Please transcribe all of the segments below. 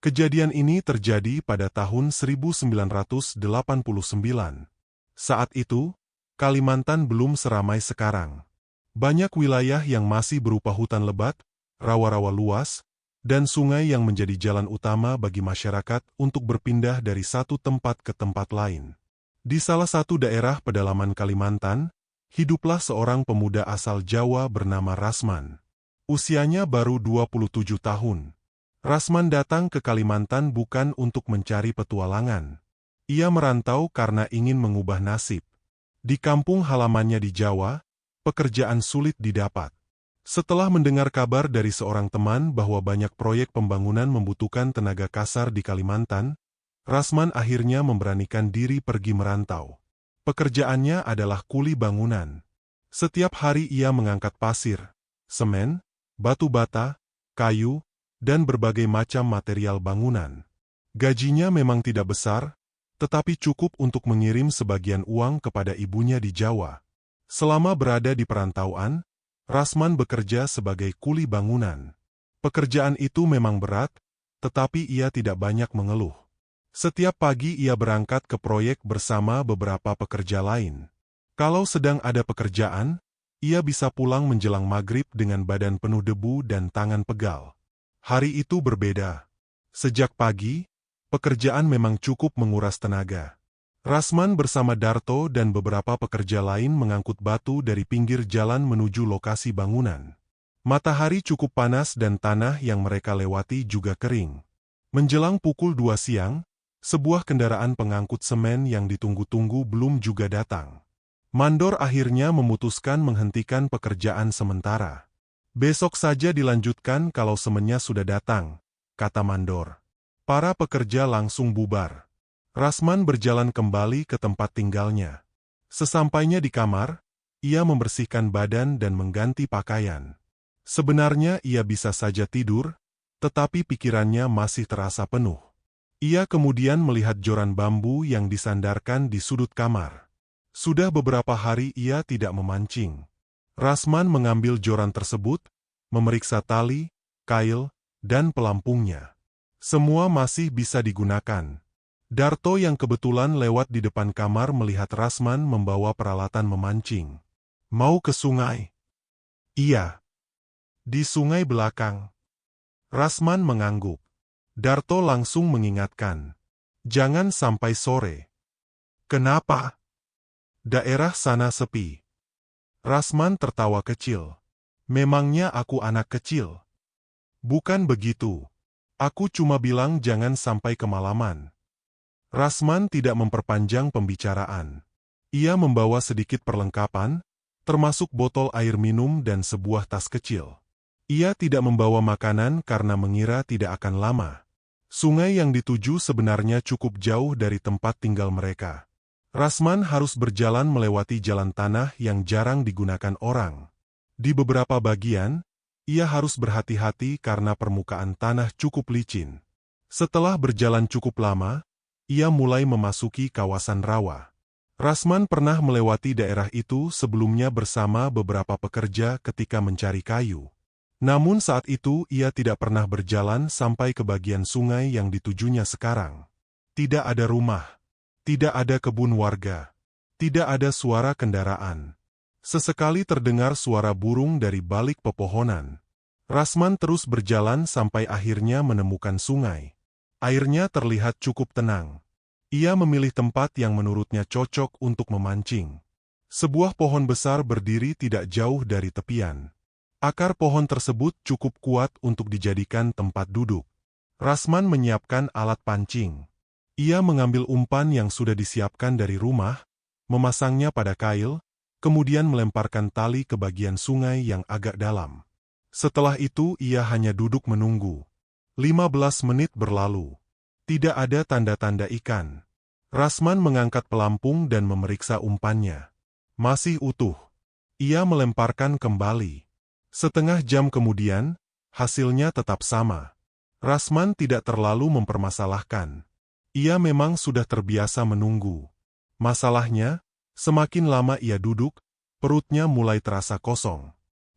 Kejadian ini terjadi pada tahun 1989. Saat itu, Kalimantan belum seramai sekarang. Banyak wilayah yang masih berupa hutan lebat, rawa-rawa luas, dan sungai yang menjadi jalan utama bagi masyarakat untuk berpindah dari satu tempat ke tempat lain. Di salah satu daerah pedalaman Kalimantan, hiduplah seorang pemuda asal Jawa bernama Rasman. Usianya baru 27 tahun. Rasman datang ke Kalimantan bukan untuk mencari petualangan. Ia merantau karena ingin mengubah nasib. Di kampung halamannya di Jawa, pekerjaan sulit didapat. Setelah mendengar kabar dari seorang teman bahwa banyak proyek pembangunan membutuhkan tenaga kasar di Kalimantan, Rasman akhirnya memberanikan diri pergi merantau. Pekerjaannya adalah kuli bangunan. Setiap hari ia mengangkat pasir, semen, batu bata, kayu, dan berbagai macam material bangunan. Gajinya memang tidak besar, tetapi cukup untuk mengirim sebagian uang kepada ibunya di Jawa. Selama berada di perantauan, Rasman bekerja sebagai kuli bangunan. Pekerjaan itu memang berat, tetapi ia tidak banyak mengeluh. Setiap pagi ia berangkat ke proyek bersama beberapa pekerja lain. Kalau sedang ada pekerjaan, ia bisa pulang menjelang maghrib dengan badan penuh debu dan tangan pegal. Hari itu berbeda. Sejak pagi, pekerjaan memang cukup menguras tenaga. Rasman bersama Darto dan beberapa pekerja lain mengangkut batu dari pinggir jalan menuju lokasi bangunan. Matahari cukup panas dan tanah yang mereka lewati juga kering. Menjelang pukul 2 siang, sebuah kendaraan pengangkut semen yang ditunggu-tunggu belum juga datang. Mandor akhirnya memutuskan menghentikan pekerjaan sementara. Besok saja dilanjutkan kalau semennya sudah datang, kata Mandor. Para pekerja langsung bubar. Rasman berjalan kembali ke tempat tinggalnya. Sesampainya di kamar, ia membersihkan badan dan mengganti pakaian. Sebenarnya ia bisa saja tidur, tetapi pikirannya masih terasa penuh. Ia kemudian melihat joran bambu yang disandarkan di sudut kamar. Sudah beberapa hari ia tidak memancing. Rasman mengambil joran tersebut, memeriksa tali, kail, dan pelampungnya. Semua masih bisa digunakan. Darto yang kebetulan lewat di depan kamar melihat Rasman membawa peralatan memancing. Mau ke sungai? Iya. Di sungai belakang. Rasman mengangguk. Darto langsung mengingatkan. Jangan sampai sore. Kenapa? Daerah sana sepi. Rasman tertawa kecil. Memangnya aku anak kecil? Bukan begitu. Aku cuma bilang jangan sampai kemalaman. Rasman tidak memperpanjang pembicaraan. Ia membawa sedikit perlengkapan, termasuk botol air minum dan sebuah tas kecil. Ia tidak membawa makanan karena mengira tidak akan lama. Sungai yang dituju sebenarnya cukup jauh dari tempat tinggal mereka. Rasman harus berjalan melewati jalan tanah yang jarang digunakan orang. Di beberapa bagian, ia harus berhati-hati karena permukaan tanah cukup licin. Setelah berjalan cukup lama, ia mulai memasuki kawasan rawa. Rasman pernah melewati daerah itu sebelumnya bersama beberapa pekerja ketika mencari kayu. Namun saat itu ia tidak pernah berjalan sampai ke bagian sungai yang ditujunya sekarang. Tidak ada rumah. Tidak ada kebun warga. Tidak ada suara kendaraan. Sesekali terdengar suara burung dari balik pepohonan. Rasman terus berjalan sampai akhirnya menemukan sungai. Airnya terlihat cukup tenang. Ia memilih tempat yang menurutnya cocok untuk memancing. Sebuah pohon besar berdiri tidak jauh dari tepian. Akar pohon tersebut cukup kuat untuk dijadikan tempat duduk. Rasman menyiapkan alat pancing. Ia mengambil umpan yang sudah disiapkan dari rumah, memasangnya pada kail, kemudian melemparkan tali ke bagian sungai yang agak dalam. Setelah itu ia hanya duduk menunggu. 15 menit berlalu. Tidak ada tanda-tanda ikan. Rasman mengangkat pelampung dan memeriksa umpannya. Masih utuh. Ia melemparkan kembali. Setengah jam kemudian, hasilnya tetap sama. Rasman tidak terlalu mempermasalahkan. Ia memang sudah terbiasa menunggu. Masalahnya, semakin lama ia duduk, perutnya mulai terasa kosong.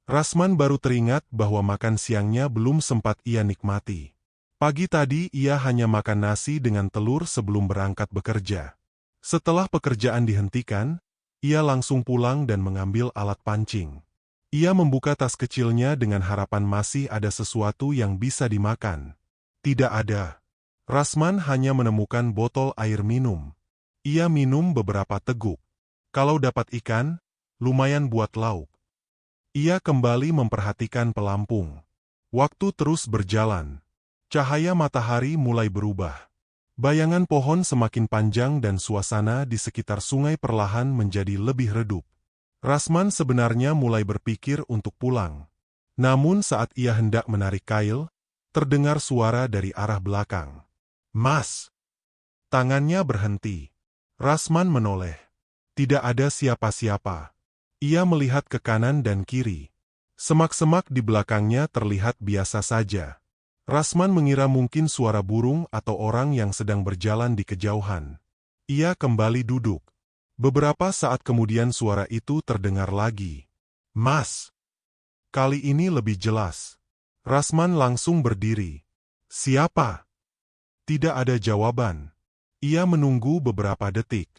Rasman baru teringat bahwa makan siangnya belum sempat ia nikmati. Pagi tadi ia hanya makan nasi dengan telur sebelum berangkat bekerja. Setelah pekerjaan dihentikan, ia langsung pulang dan mengambil alat pancing. Ia membuka tas kecilnya dengan harapan masih ada sesuatu yang bisa dimakan. Tidak ada. Rasman hanya menemukan botol air minum. Ia minum beberapa teguk. Kalau dapat ikan, lumayan buat lauk. Ia kembali memperhatikan pelampung. Waktu terus berjalan. Cahaya matahari mulai berubah. Bayangan pohon semakin panjang dan suasana di sekitar sungai perlahan menjadi lebih redup. Rasman sebenarnya mulai berpikir untuk pulang. Namun saat ia hendak menarik kail, terdengar suara dari arah belakang. "Mas!" Tangannya berhenti. Rasman menoleh. Tidak ada siapa-siapa. Ia melihat ke kanan dan kiri. Semak-semak di belakangnya terlihat biasa saja. Rasman mengira mungkin suara burung atau orang yang sedang berjalan di kejauhan. Ia kembali duduk. Beberapa saat kemudian suara itu terdengar lagi. "Mas!" Kali ini lebih jelas. Rasman langsung berdiri. "Siapa?" Tidak ada jawaban. Ia menunggu beberapa detik.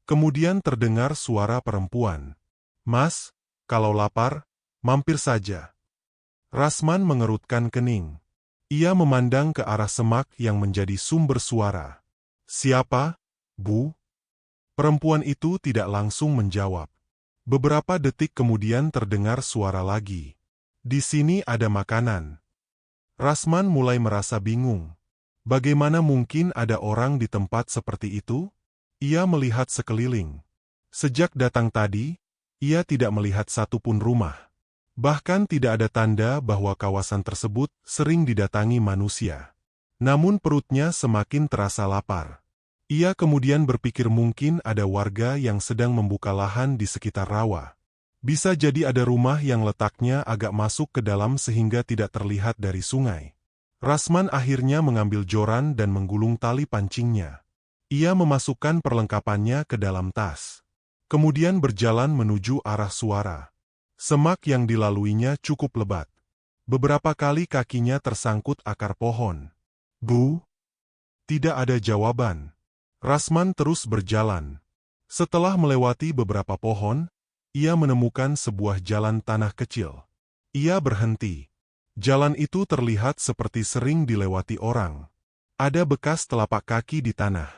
Kemudian terdengar suara perempuan. "Mas, kalau lapar, mampir saja." Rasman mengerutkan kening. Ia memandang ke arah semak yang menjadi sumber suara. "Siapa, Bu?" Perempuan itu tidak langsung menjawab. Beberapa detik kemudian terdengar suara lagi. "Di sini ada makanan." Rasman mulai merasa bingung. Bagaimana mungkin ada orang di tempat seperti itu? Ia melihat sekeliling. Sejak datang tadi, ia tidak melihat satupun rumah. Bahkan tidak ada tanda bahwa kawasan tersebut sering didatangi manusia. Namun perutnya semakin terasa lapar. Ia kemudian berpikir mungkin ada warga yang sedang membuka lahan di sekitar rawa. Bisa jadi ada rumah yang letaknya agak masuk ke dalam sehingga tidak terlihat dari sungai. Rasman akhirnya mengambil joran dan menggulung tali pancingnya. Ia memasukkan perlengkapannya ke dalam tas. Kemudian berjalan menuju arah suara. Semak yang dilaluinya cukup lebat. Beberapa kali kakinya tersangkut akar pohon. "Bu?" Tidak ada jawaban. Rasman terus berjalan. Setelah melewati beberapa pohon, ia menemukan sebuah jalan tanah kecil. Ia berhenti. Jalan itu terlihat seperti sering dilewati orang. Ada bekas telapak kaki di tanah.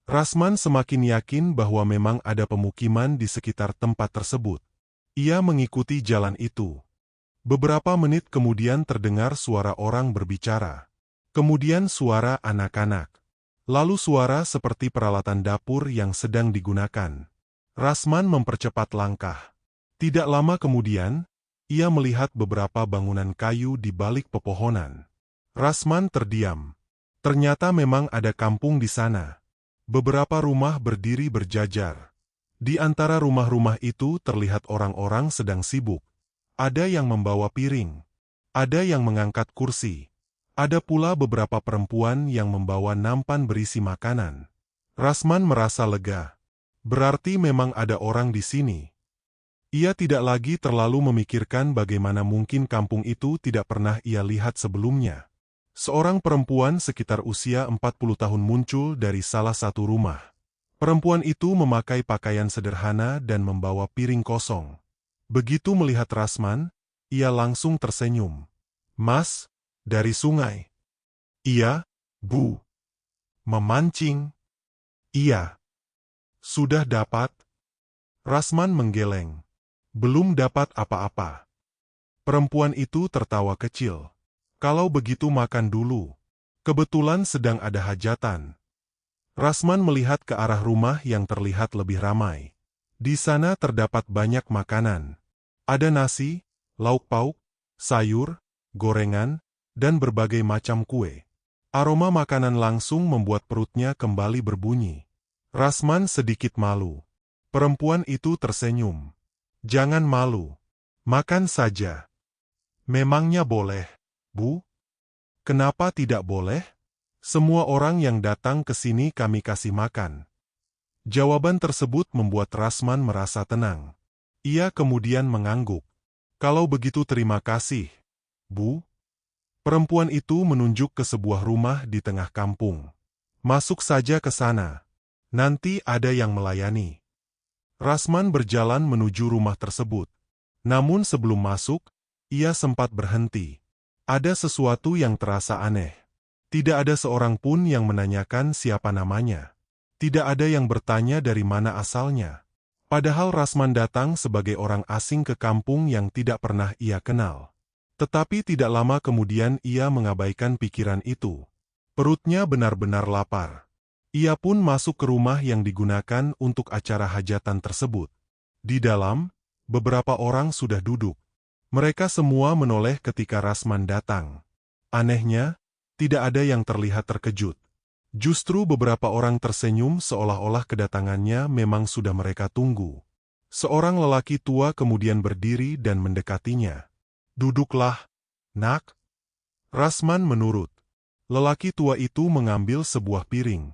Rasman semakin yakin bahwa memang ada pemukiman di sekitar tempat tersebut. Ia mengikuti jalan itu. Beberapa menit kemudian terdengar suara orang berbicara. Kemudian suara anak-anak. Lalu suara seperti peralatan dapur yang sedang digunakan. Rasman mempercepat langkah. Tidak lama kemudian, ia melihat beberapa bangunan kayu di balik pepohonan. Rasman terdiam. Ternyata memang ada kampung di sana. Beberapa rumah berdiri berjajar. Di antara rumah-rumah itu terlihat orang-orang sedang sibuk. Ada yang membawa piring. Ada yang mengangkat kursi. Ada pula beberapa perempuan yang membawa nampan berisi makanan. Rasman merasa lega. Berarti memang ada orang di sini. Ia tidak lagi terlalu memikirkan bagaimana mungkin kampung itu tidak pernah ia lihat sebelumnya. Seorang perempuan sekitar usia 40 tahun muncul dari salah satu rumah. Perempuan itu memakai pakaian sederhana dan membawa piring kosong. Begitu melihat Rasman, ia langsung tersenyum. "Mas, dari sungai?" "Iya, Bu." "Memancing?" "Iya." "Sudah dapat?" Rasman menggeleng. "Belum dapat apa-apa." Perempuan itu tertawa kecil. "Kalau begitu makan dulu. Kebetulan sedang ada hajatan." Rasman melihat ke arah rumah yang terlihat lebih ramai. Di sana terdapat banyak makanan. Ada nasi, lauk pauk, sayur, gorengan, dan berbagai macam kue. Aroma makanan langsung membuat perutnya kembali berbunyi. Rasman sedikit malu. Perempuan itu tersenyum. "Jangan malu. Makan saja." "Memangnya boleh, Bu?" "Kenapa tidak boleh? Semua orang yang datang ke sini kami kasih makan." Jawaban tersebut membuat Rasman merasa tenang. Ia kemudian mengangguk. "Kalau begitu terima kasih, Bu." Perempuan itu menunjuk ke sebuah rumah di tengah kampung. Masuk saja ke sana. Nanti ada yang melayani. Rasman berjalan menuju rumah tersebut. Namun sebelum masuk, ia sempat berhenti. Ada sesuatu yang terasa aneh. Tidak ada seorang pun yang menanyakan siapa namanya. Tidak ada yang bertanya dari mana asalnya. Padahal Rasman datang sebagai orang asing ke kampung yang tidak pernah ia kenal. Tetapi tidak lama kemudian ia mengabaikan pikiran itu. Perutnya benar-benar lapar. Ia pun masuk ke rumah yang digunakan untuk acara hajatan tersebut. Di dalam, beberapa orang sudah duduk. Mereka semua menoleh ketika Rasman datang. Anehnya, tidak ada yang terlihat terkejut. Justru beberapa orang tersenyum seolah-olah kedatangannya memang sudah mereka tunggu. Seorang lelaki tua kemudian berdiri dan mendekatinya. "Duduklah, nak." Rasman menurut. Lelaki tua itu mengambil sebuah piring.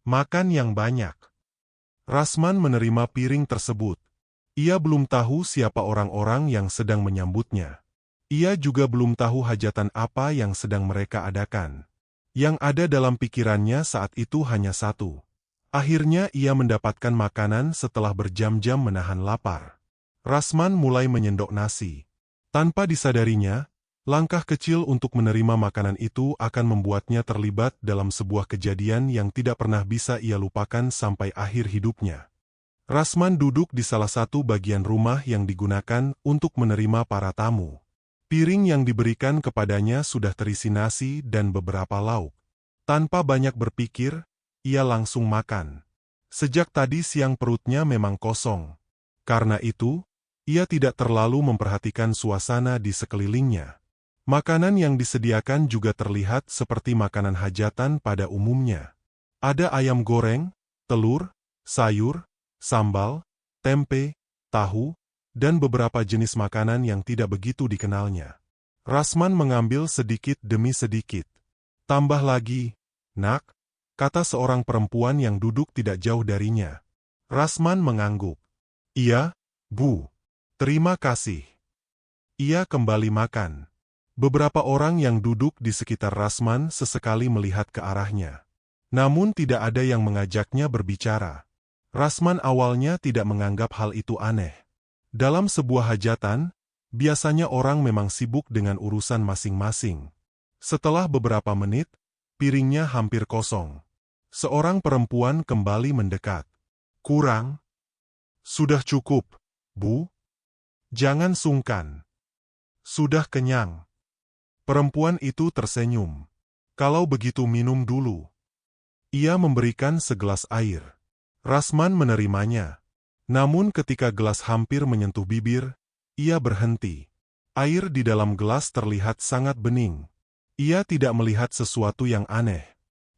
"Makan yang banyak." Rasman menerima piring tersebut. Ia belum tahu siapa orang-orang yang sedang menyambutnya. Ia juga belum tahu hajatan apa yang sedang mereka adakan. Yang ada dalam pikirannya saat itu hanya satu. Akhirnya ia mendapatkan makanan setelah berjam-jam menahan lapar. Rasman mulai menyendok nasi. Tanpa disadarinya, langkah kecil untuk menerima makanan itu akan membuatnya terlibat dalam sebuah kejadian yang tidak pernah bisa ia lupakan sampai akhir hidupnya. Rasman duduk di salah satu bagian rumah yang digunakan untuk menerima para tamu. Piring yang diberikan kepadanya sudah terisi nasi dan beberapa lauk. Tanpa banyak berpikir, ia langsung makan. Sejak tadi siang perutnya memang kosong. Karena itu, ia tidak terlalu memperhatikan suasana di sekelilingnya. Makanan yang disediakan juga terlihat seperti makanan hajatan pada umumnya. Ada ayam goreng, telur, sayur, sambal, tempe, tahu, dan beberapa jenis makanan yang tidak begitu dikenalnya. Rasman mengambil sedikit demi sedikit. "Tambah lagi, nak," kata seorang perempuan yang duduk tidak jauh darinya. Rasman mengangguk. "Iya, Bu. Terima kasih." Ia kembali makan. Beberapa orang yang duduk di sekitar Rasman sesekali melihat ke arahnya. Namun tidak ada yang mengajaknya berbicara. Rasman awalnya tidak menganggap hal itu aneh. Dalam sebuah hajatan, biasanya orang memang sibuk dengan urusan masing-masing. Setelah beberapa menit, piringnya hampir kosong. Seorang perempuan kembali mendekat. "Kurang? Sudah cukup, Bu. Jangan sungkan. Sudah kenyang." Perempuan itu tersenyum. "Kalau begitu minum dulu." Ia memberikan segelas air. Rasman menerimanya. Namun ketika gelas hampir menyentuh bibir, ia berhenti. Air di dalam gelas terlihat sangat bening. Ia tidak melihat sesuatu yang aneh.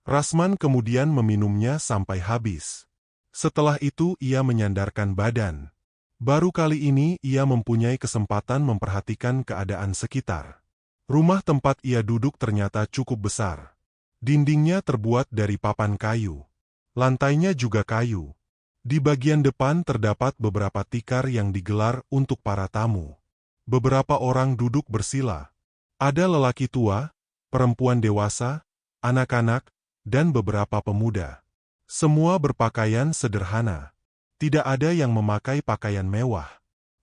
Rasman kemudian meminumnya sampai habis. Setelah itu ia menyandarkan badan. Baru kali ini ia mempunyai kesempatan memperhatikan keadaan sekitar. Rumah tempat ia duduk ternyata cukup besar. Dindingnya terbuat dari papan kayu. Lantainya juga kayu. Di bagian depan terdapat beberapa tikar yang digelar untuk para tamu. Beberapa orang duduk bersila. Ada lelaki tua, perempuan dewasa, anak-anak, dan beberapa pemuda. Semua berpakaian sederhana. Tidak ada yang memakai pakaian mewah.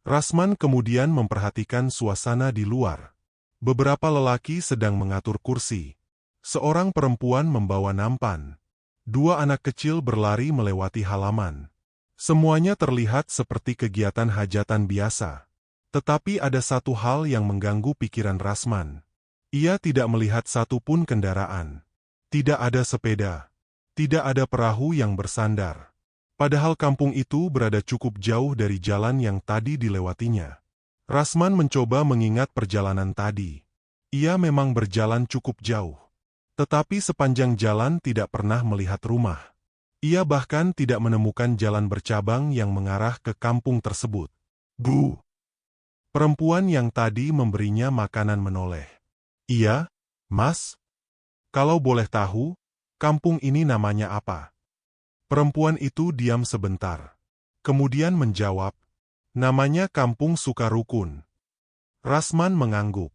Rasman kemudian memperhatikan suasana di luar. Beberapa lelaki sedang mengatur kursi. Seorang perempuan membawa nampan. Dua anak kecil berlari melewati halaman. Semuanya terlihat seperti kegiatan hajatan biasa. Tetapi ada satu hal yang mengganggu pikiran Rasman. Ia tidak melihat satupun kendaraan. Tidak ada sepeda. Tidak ada perahu yang bersandar. Padahal kampung itu berada cukup jauh dari jalan yang tadi dilewatinya. Rasman mencoba mengingat perjalanan tadi. Ia memang berjalan cukup jauh. Tetapi sepanjang jalan tidak pernah melihat rumah. Ia bahkan tidak menemukan jalan bercabang yang mengarah ke kampung tersebut. "Bu." Perempuan yang tadi memberinya makanan menoleh. "Iya, Mas. Kalau boleh tahu, kampung ini namanya apa?" Perempuan itu diam sebentar. Kemudian menjawab, "Namanya Kampung Sukarukun." Rasman mengangguk.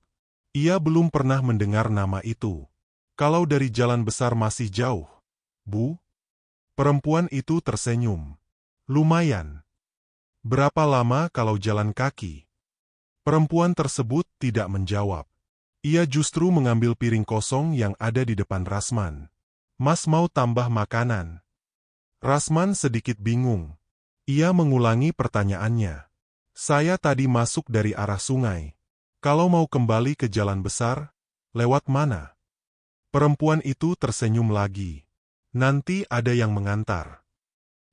Ia belum pernah mendengar nama itu. Kalau dari jalan besar masih jauh, Bu? Perempuan itu tersenyum. Lumayan. Berapa lama kalau jalan kaki? Perempuan tersebut tidak menjawab. Ia justru mengambil piring kosong yang ada di depan Rasman. Mas mau tambah makanan? Rasman sedikit bingung. Ia mengulangi pertanyaannya. Saya tadi masuk dari arah sungai. Kalau mau kembali ke jalan besar, lewat mana? Perempuan itu tersenyum lagi. Nanti ada yang mengantar.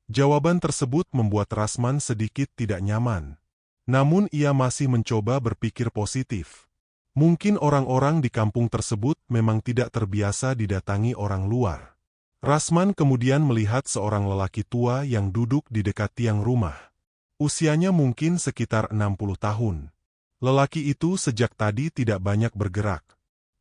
Jawaban tersebut membuat Rasman sedikit tidak nyaman. Namun ia masih mencoba berpikir positif. Mungkin orang-orang di kampung tersebut memang tidak terbiasa didatangi orang luar. Rasman kemudian melihat seorang lelaki tua yang duduk di dekat tiang rumah. Usianya mungkin sekitar 60 tahun. Lelaki itu sejak tadi tidak banyak bergerak.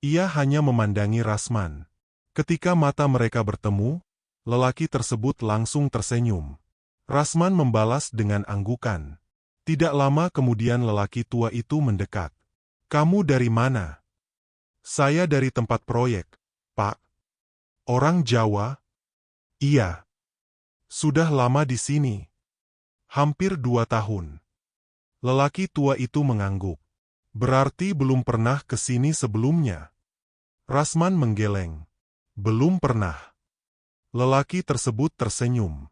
Ia hanya memandangi Rasman. Ketika mata mereka bertemu, lelaki tersebut langsung tersenyum. Rasman membalas dengan anggukan. Tidak lama kemudian lelaki tua itu mendekat. Kamu dari mana? Saya dari tempat proyek, Pak. Orang Jawa? Iya. Sudah lama di sini. Hampir 2 tahun. Lelaki tua itu mengangguk. Berarti belum pernah ke sini sebelumnya. Rasman menggeleng. Belum pernah. Lelaki tersebut tersenyum.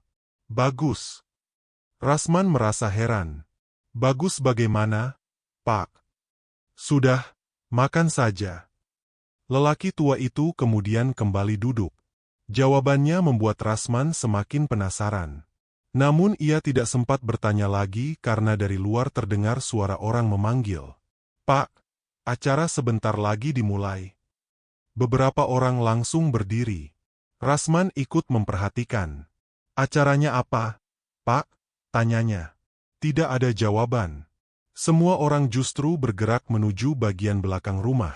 Bagus. Rasman merasa heran. Bagus bagaimana, Pak? Sudah, makan saja. Lelaki tua itu kemudian kembali duduk. Jawabannya membuat Rasman semakin penasaran. Namun ia tidak sempat bertanya lagi karena dari luar terdengar suara orang memanggil. Pak, acara sebentar lagi dimulai. Beberapa orang langsung berdiri. Rasman ikut memperhatikan. Acaranya apa, Pak? Tanyanya. Tidak ada jawaban. Semua orang justru bergerak menuju bagian belakang rumah.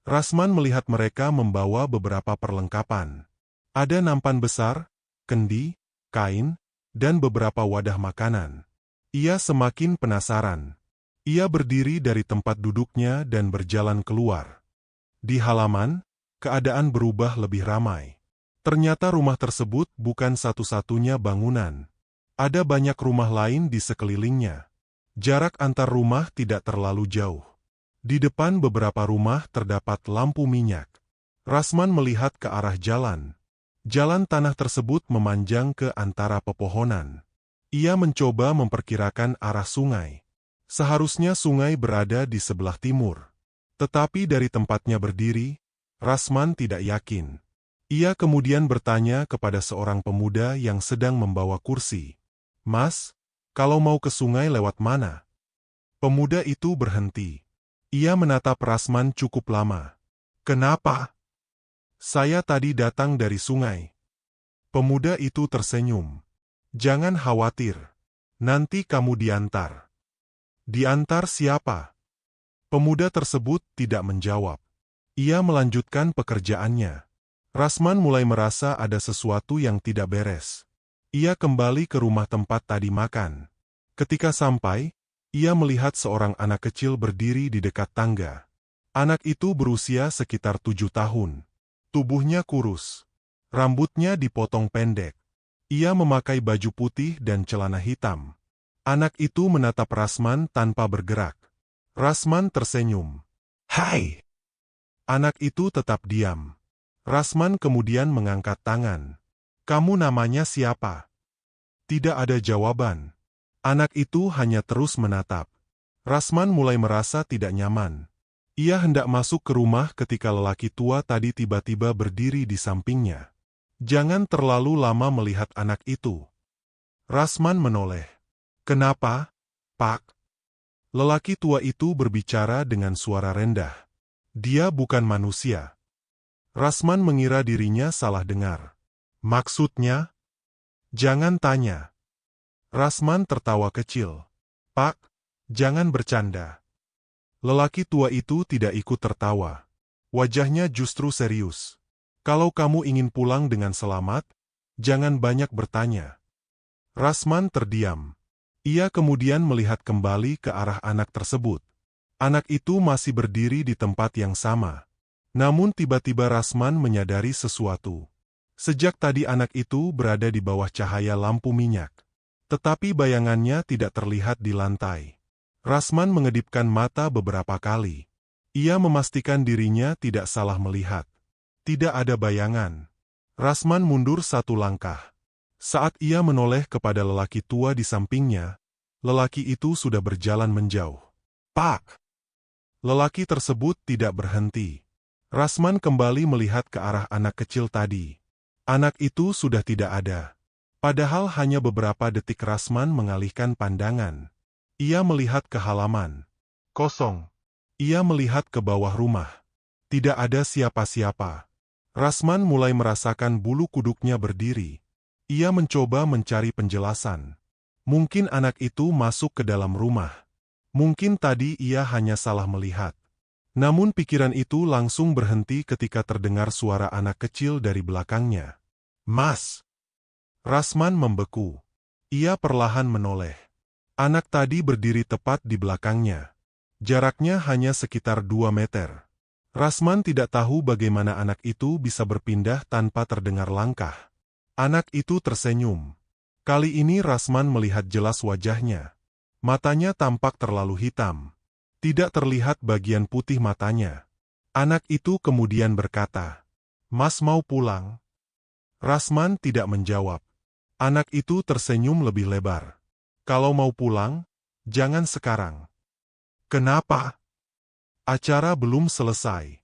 Rasman melihat mereka membawa beberapa perlengkapan. Ada nampan besar, kendi, kain, dan beberapa wadah makanan. Ia semakin penasaran. Ia berdiri dari tempat duduknya dan berjalan keluar. Di halaman, keadaan berubah lebih ramai. Ternyata rumah tersebut bukan satu-satunya bangunan. Ada banyak rumah lain di sekelilingnya. Jarak antar rumah tidak terlalu jauh. Di depan beberapa rumah terdapat lampu minyak. Rasman melihat ke arah jalan. Jalan tanah tersebut memanjang ke antara pepohonan. Ia mencoba memperkirakan arah sungai. Seharusnya sungai berada di sebelah timur. Tetapi dari tempatnya berdiri, Rasman tidak yakin. Ia kemudian bertanya kepada seorang pemuda yang sedang membawa kursi. Mas, kalau mau ke sungai lewat mana? Pemuda itu berhenti. Ia menatap Rasman cukup lama. Kenapa? Saya tadi datang dari sungai. Pemuda itu tersenyum. Jangan khawatir. Nanti kamu diantar. Diantar siapa? Pemuda tersebut tidak menjawab. Ia melanjutkan pekerjaannya. Rasman mulai merasa ada sesuatu yang tidak beres. Ia kembali ke rumah tempat tadi makan. Ketika sampai, ia melihat seorang anak kecil berdiri di dekat tangga. Anak itu berusia sekitar 7 tahun. Tubuhnya kurus. Rambutnya dipotong pendek. Ia memakai baju putih dan celana hitam. Anak itu menatap Rasman tanpa bergerak. Rasman tersenyum. Hai! Anak itu tetap diam. Rasman kemudian mengangkat tangan. Kamu namanya siapa? Tidak ada jawaban. Anak itu hanya terus menatap. Rasman mulai merasa tidak nyaman. Ia hendak masuk ke rumah ketika lelaki tua tadi tiba-tiba berdiri di sampingnya. Jangan terlalu lama melihat anak itu. Rasman menoleh. Kenapa, Pak? Lelaki tua itu berbicara dengan suara rendah. Dia bukan manusia. Rasman mengira dirinya salah dengar. Maksudnya? Jangan tanya. Rasman tertawa kecil. Pak, jangan bercanda. Lelaki tua itu tidak ikut tertawa. Wajahnya justru serius. Kalau kamu ingin pulang dengan selamat, jangan banyak bertanya. Rasman terdiam. Ia kemudian melihat kembali ke arah anak tersebut. Anak itu masih berdiri di tempat yang sama. Namun tiba-tiba Rasman menyadari sesuatu. Sejak tadi anak itu berada di bawah cahaya lampu minyak. Tetapi bayangannya tidak terlihat di lantai. Rasman mengedipkan mata beberapa kali. Ia memastikan dirinya tidak salah melihat. Tidak ada bayangan. Rasman mundur satu langkah. Saat ia menoleh kepada lelaki tua di sampingnya, lelaki itu sudah berjalan menjauh. Pak! Lelaki tersebut tidak berhenti. Rasman kembali melihat ke arah anak kecil tadi. Anak itu sudah tidak ada. Padahal hanya beberapa detik Rasman mengalihkan pandangan. Ia melihat ke halaman. Kosong. Ia melihat ke bawah rumah. Tidak ada siapa-siapa. Rasman mulai merasakan bulu kuduknya berdiri. Ia mencoba mencari penjelasan. Mungkin anak itu masuk ke dalam rumah. Mungkin tadi ia hanya salah melihat. Namun pikiran itu langsung berhenti ketika terdengar suara anak kecil dari belakangnya. Mas! Rasman membeku. Ia perlahan menoleh. Anak tadi berdiri tepat di belakangnya. Jaraknya hanya sekitar 2 meter. Rasman tidak tahu bagaimana anak itu bisa berpindah tanpa terdengar langkah. Anak itu tersenyum. Kali ini Rasman melihat jelas wajahnya. Matanya tampak terlalu hitam. Tidak terlihat bagian putih matanya. Anak itu kemudian berkata, "Mas mau pulang?" Rasman tidak menjawab. Anak itu tersenyum lebih lebar. "Kalau mau pulang, jangan sekarang." "Kenapa?" "Acara belum selesai."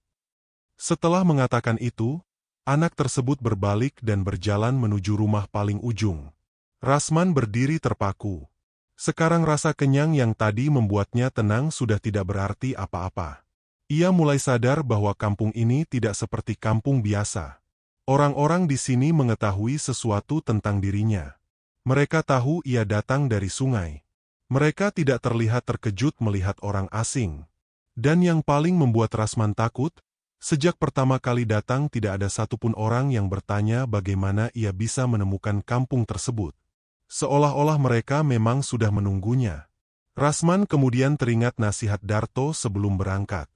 Setelah mengatakan itu, anak tersebut berbalik dan berjalan menuju rumah paling ujung. Rasman berdiri terpaku. Sekarang rasa kenyang yang tadi membuatnya tenang sudah tidak berarti apa-apa. Ia mulai sadar bahwa kampung ini tidak seperti kampung biasa. Orang-orang di sini mengetahui sesuatu tentang dirinya. Mereka tahu ia datang dari sungai. Mereka tidak terlihat terkejut melihat orang asing. Dan yang paling membuat Rasman takut, sejak pertama kali datang tidak ada satupun orang yang bertanya bagaimana ia bisa menemukan kampung tersebut. Seolah-olah mereka memang sudah menunggunya. Rasman kemudian teringat nasihat Darto sebelum berangkat.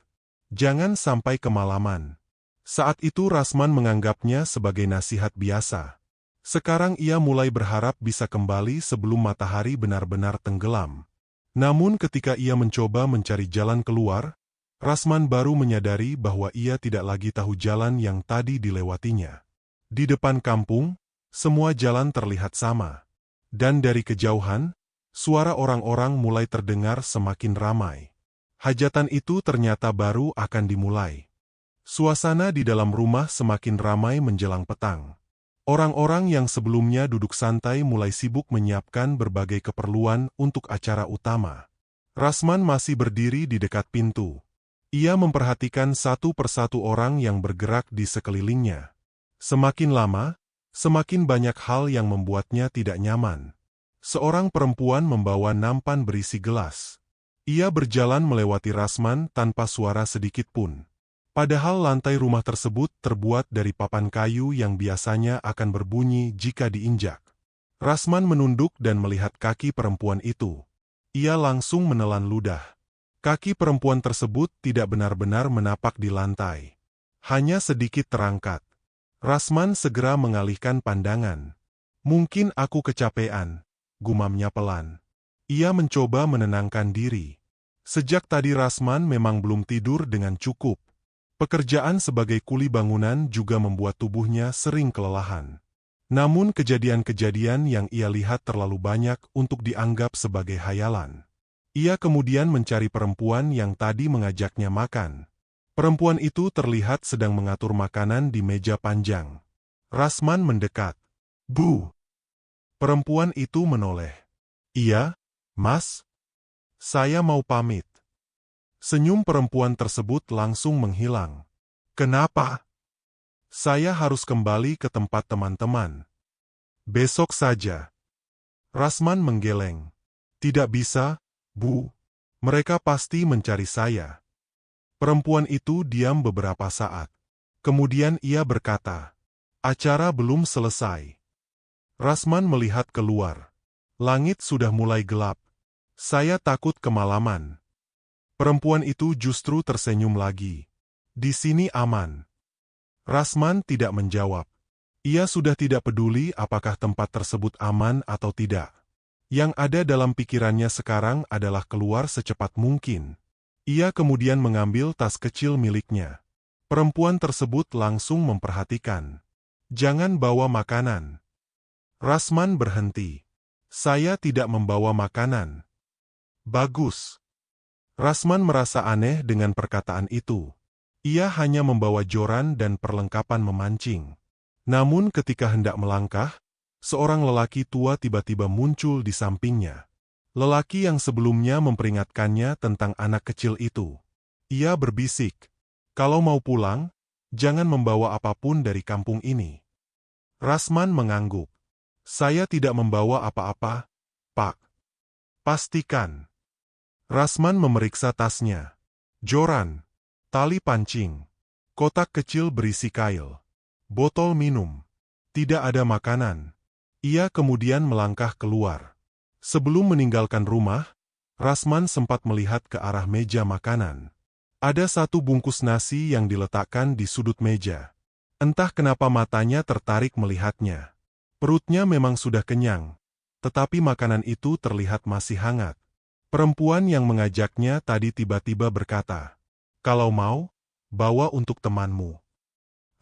Jangan sampai kemalaman. Saat itu Rasman menganggapnya sebagai nasihat biasa. Sekarang ia mulai berharap bisa kembali sebelum matahari benar-benar tenggelam. Namun ketika ia mencoba mencari jalan keluar, Rasman baru menyadari bahwa ia tidak lagi tahu jalan yang tadi dilewatinya. Di depan kampung, semua jalan terlihat sama. Dan dari kejauhan, suara orang-orang mulai terdengar semakin ramai. Hajatan itu ternyata baru akan dimulai. Suasana di dalam rumah semakin ramai menjelang petang. Orang-orang yang sebelumnya duduk santai mulai sibuk menyiapkan berbagai keperluan untuk acara utama. Rasman masih berdiri di dekat pintu. Ia memperhatikan satu persatu orang yang bergerak di sekelilingnya. Semakin lama, semakin banyak hal yang membuatnya tidak nyaman. Seorang perempuan membawa nampan berisi gelas. Ia berjalan melewati Rasman tanpa suara sedikit pun. Padahal lantai rumah tersebut terbuat dari papan kayu yang biasanya akan berbunyi jika diinjak. Rasman menunduk dan melihat kaki perempuan itu. Ia langsung menelan ludah. Kaki perempuan tersebut tidak benar-benar menapak di lantai. Hanya sedikit terangkat. Rasman segera mengalihkan pandangan. "Mungkin aku kecapean," gumamnya pelan. Ia mencoba menenangkan diri. Sejak tadi Rasman memang belum tidur dengan cukup. Pekerjaan sebagai kuli bangunan juga membuat tubuhnya sering kelelahan. Namun kejadian-kejadian yang ia lihat terlalu banyak untuk dianggap sebagai hayalan. Ia kemudian mencari perempuan yang tadi mengajaknya makan. Perempuan itu terlihat sedang mengatur makanan di meja panjang. Rasman mendekat. "Bu!" Perempuan itu menoleh. "Iya, Mas? Saya mau pamit." Senyum perempuan tersebut langsung menghilang. "Kenapa?" "Saya harus kembali ke tempat teman-teman. Besok saja." Rasman menggeleng. "Tidak bisa, Bu. Mereka pasti mencari saya." Perempuan itu diam beberapa saat. Kemudian ia berkata, "Acara belum selesai." Rasman melihat keluar. Langit sudah mulai gelap. "Saya takut kemalaman." Perempuan itu justru tersenyum lagi. Di sini aman. Rasman tidak menjawab. Ia sudah tidak peduli apakah tempat tersebut aman atau tidak. Yang ada dalam pikirannya sekarang adalah keluar secepat mungkin. Ia kemudian mengambil tas kecil miliknya. Perempuan tersebut langsung memperhatikan. Jangan bawa makanan. Rasman berhenti. Saya tidak membawa makanan. Bagus. Rasman merasa aneh dengan perkataan itu. Ia hanya membawa joran dan perlengkapan memancing. Namun ketika hendak melangkah, seorang lelaki tua tiba-tiba muncul di sampingnya. Lelaki yang sebelumnya memperingatkannya tentang anak kecil itu. Ia berbisik, "Kalau mau pulang, jangan membawa apapun dari kampung ini." Rasman mengangguk. "Saya tidak membawa apa-apa, Pak." "Pastikan." Rasman memeriksa tasnya. Joran, tali pancing, kotak kecil berisi kail, botol minum. Tidak ada makanan. Ia kemudian melangkah keluar. Sebelum meninggalkan rumah, Rasman sempat melihat ke arah meja makanan. Ada satu bungkus nasi yang diletakkan di sudut meja. Entah kenapa matanya tertarik melihatnya. Perutnya memang sudah kenyang, tetapi makanan itu terlihat masih hangat. Perempuan yang mengajaknya tadi tiba-tiba berkata, "Kalau mau, bawa untuk temanmu."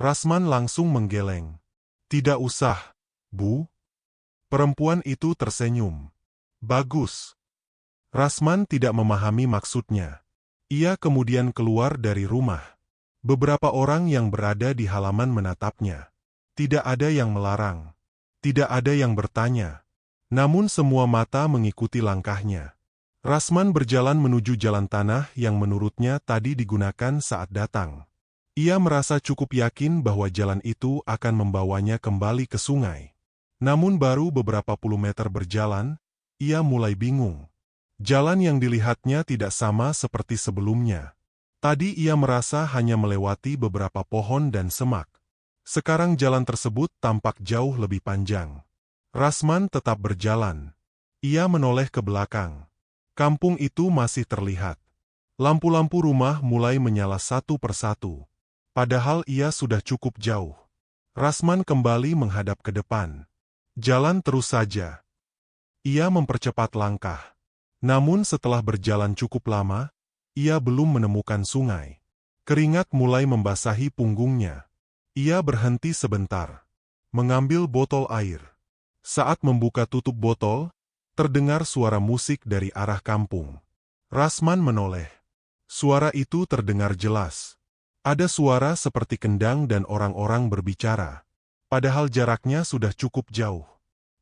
Rasman langsung menggeleng. "Tidak usah, Bu." Perempuan itu tersenyum. "Bagus." Rasman tidak memahami maksudnya. Ia kemudian keluar dari rumah. Beberapa orang yang berada di halaman menatapnya. Tidak ada yang melarang. Tidak ada yang bertanya. Namun semua mata mengikuti langkahnya. Rasman berjalan menuju jalan tanah yang menurutnya tadi digunakan saat datang. Ia merasa cukup yakin bahwa jalan itu akan membawanya kembali ke sungai. Namun baru beberapa puluh meter berjalan, ia mulai bingung. Jalan yang dilihatnya tidak sama seperti sebelumnya. Tadi ia merasa hanya melewati beberapa pohon dan semak. Sekarang jalan tersebut tampak jauh lebih panjang. Rasman tetap berjalan. Ia menoleh ke belakang. Kampung itu masih terlihat. Lampu-lampu rumah mulai menyala satu persatu. Padahal ia sudah cukup jauh. Rasman kembali menghadap ke depan. Jalan terus saja. Ia mempercepat langkah. Namun setelah berjalan cukup lama, ia belum menemukan sungai. Keringat mulai membasahi punggungnya. Ia berhenti sebentar. Mengambil botol air. Saat membuka tutup botol, terdengar suara musik dari arah kampung. Rasman menoleh. Suara itu terdengar jelas. Ada suara seperti kendang dan orang-orang berbicara. Padahal jaraknya sudah cukup jauh.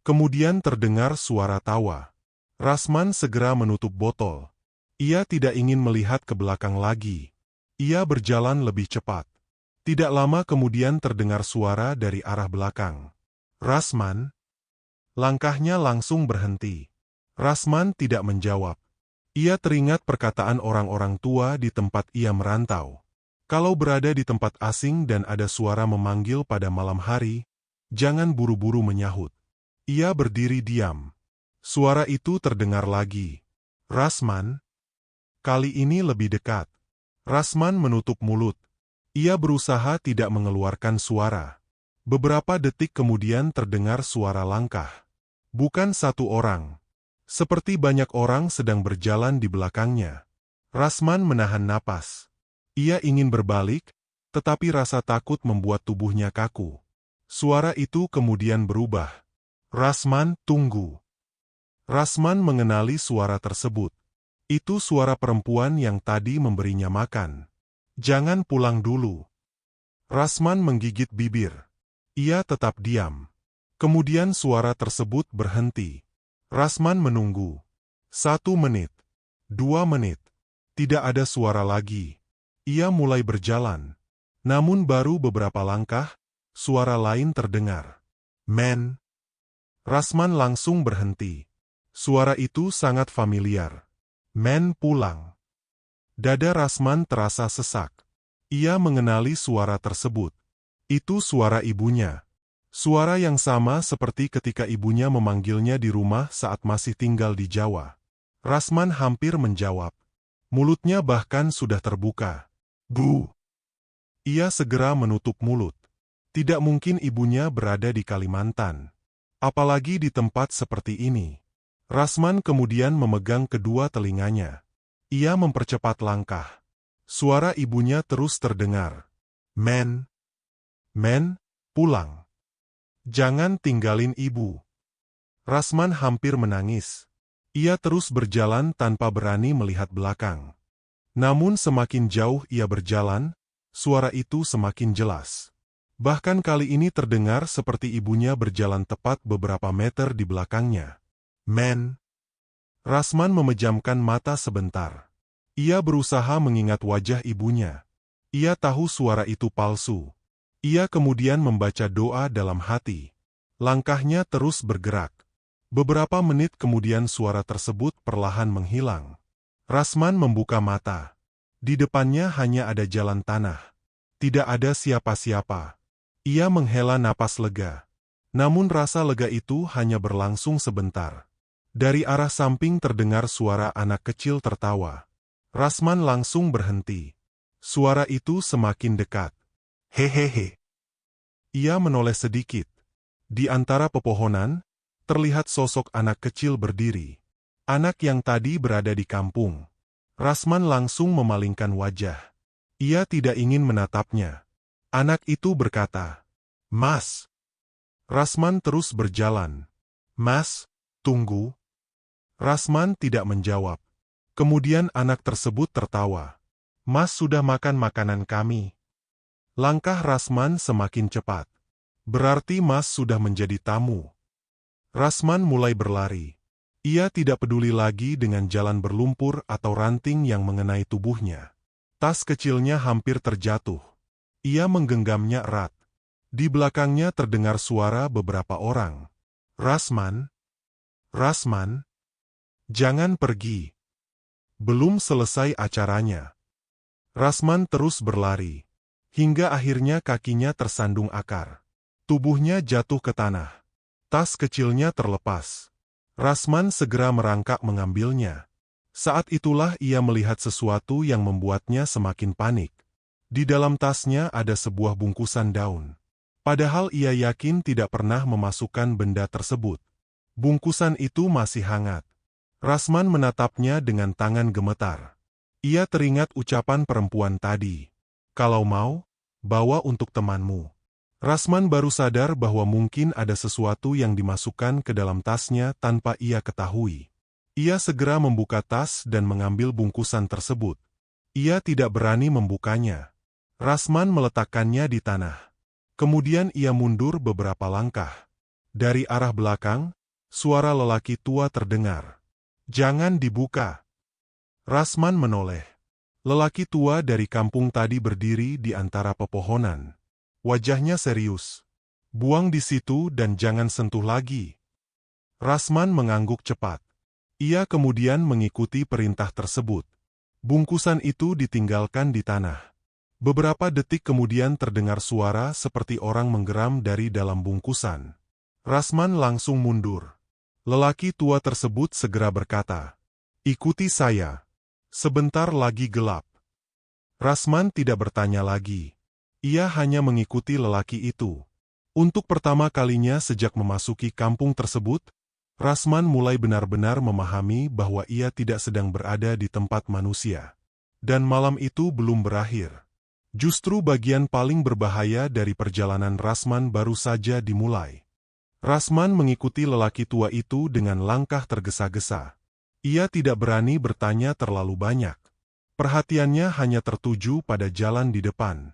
Kemudian terdengar suara tawa. Rasman segera menutup botol. Ia tidak ingin melihat ke belakang lagi. Ia berjalan lebih cepat. Tidak lama kemudian terdengar suara dari arah belakang. "Rasman?" Langkahnya langsung berhenti. Rasman tidak menjawab. Ia teringat perkataan orang-orang tua di tempat ia merantau. Kalau berada di tempat asing dan ada suara memanggil pada malam hari, jangan buru-buru menyahut. Ia berdiri diam. Suara itu terdengar lagi. "Rasman?" Kali ini lebih dekat. Rasman menutup mulut. Ia berusaha tidak mengeluarkan suara. Beberapa detik kemudian terdengar suara langkah. Bukan satu orang. Seperti banyak orang sedang berjalan di belakangnya. Rasman menahan napas. Ia ingin berbalik, tetapi rasa takut membuat tubuhnya kaku. Suara itu kemudian berubah. "Rasman, tunggu." Rasman mengenali suara tersebut. Itu suara perempuan yang tadi memberinya makan. "Jangan pulang dulu." Rasman menggigit bibir. Ia tetap diam. Kemudian suara tersebut berhenti. Rasman menunggu. 1 menit. 2 menit. Tidak ada suara lagi. Ia mulai berjalan. Namun baru beberapa langkah, suara lain terdengar. "Men." Rasman langsung berhenti. Suara itu sangat familiar. "Men pulang." Dada Rasman terasa sesak. Ia mengenali suara tersebut. Itu suara ibunya. Suara yang sama seperti ketika ibunya memanggilnya di rumah saat masih tinggal di Jawa. Rasman hampir menjawab. Mulutnya bahkan sudah terbuka. Bu! Ia segera menutup mulut. Tidak mungkin ibunya berada di Kalimantan. Apalagi di tempat seperti ini. Rasman kemudian memegang kedua telinganya. Ia mempercepat langkah. Suara ibunya terus terdengar. Men, pulang. Jangan tinggalin ibu. Rasman hampir menangis. Ia terus berjalan tanpa berani melihat belakang. Namun semakin jauh ia berjalan, suara itu semakin jelas. Bahkan kali ini terdengar seperti ibunya berjalan tepat beberapa meter di belakangnya. Men. Rasman memejamkan mata sebentar. Ia berusaha mengingat wajah ibunya. Ia tahu suara itu palsu. Ia kemudian membaca doa dalam hati. Langkahnya terus bergerak. Beberapa menit kemudian suara tersebut perlahan menghilang. Rasman membuka mata. Di depannya hanya ada jalan tanah. Tidak ada siapa-siapa. Ia menghela napas lega. Namun rasa lega itu hanya berlangsung sebentar. Dari arah samping terdengar suara anak kecil tertawa. Rasman langsung berhenti. Suara itu semakin dekat. Hehehe. Ia menoleh sedikit. Di antara pepohonan, terlihat sosok anak kecil berdiri. Anak yang tadi berada di kampung. Rasman langsung memalingkan wajah. Ia tidak ingin menatapnya. Anak itu berkata, "Mas." Rasman terus berjalan. "Mas, tunggu." Rasman tidak menjawab. Kemudian anak tersebut tertawa. "Mas sudah makan makanan kami." Langkah Rasman semakin cepat. Berarti Mas sudah menjadi tamu. Rasman mulai berlari. Ia tidak peduli lagi dengan jalan berlumpur atau ranting yang mengenai tubuhnya. Tas kecilnya hampir terjatuh. Ia menggenggamnya erat. Di belakangnya terdengar suara beberapa orang. "Rasman, Rasman, jangan pergi." Belum selesai acaranya. Rasman terus berlari. Hingga akhirnya kakinya tersandung akar. Tubuhnya jatuh ke tanah. Tas kecilnya terlepas. Rasman segera merangkak mengambilnya. Saat itulah ia melihat sesuatu yang membuatnya semakin panik. Di dalam tasnya ada sebuah bungkusan daun. Padahal ia yakin tidak pernah memasukkan benda tersebut. Bungkusan itu masih hangat. Rasman menatapnya dengan tangan gemetar. Ia teringat ucapan perempuan tadi. "Kalau mau, bawa untuk temanmu." Rasman baru sadar bahwa mungkin ada sesuatu yang dimasukkan ke dalam tasnya tanpa ia ketahui. Ia segera membuka tas dan mengambil bungkusan tersebut. Ia tidak berani membukanya. Rasman meletakkannya di tanah. Kemudian ia mundur beberapa langkah. Dari arah belakang, suara lelaki tua terdengar. "Jangan dibuka." Rasman menoleh. Lelaki tua dari kampung tadi berdiri di antara pepohonan. Wajahnya serius. "Buang di situ dan jangan sentuh lagi." Rasman mengangguk cepat. Ia kemudian mengikuti perintah tersebut. Bungkusan itu ditinggalkan di tanah. Beberapa detik kemudian terdengar suara seperti orang menggeram dari dalam bungkusan. Rasman langsung mundur. Lelaki tua tersebut segera berkata, "Ikuti saya. Sebentar lagi gelap." Rasman tidak bertanya lagi. Ia hanya mengikuti lelaki itu. Untuk pertama kalinya sejak memasuki kampung tersebut, Rasman mulai benar-benar memahami bahwa ia tidak sedang berada di tempat manusia. Dan malam itu belum berakhir. Justru bagian paling berbahaya dari perjalanan Rasman baru saja dimulai. Rasman mengikuti lelaki tua itu dengan langkah tergesa-gesa. Ia tidak berani bertanya terlalu banyak. Perhatiannya hanya tertuju pada jalan di depan.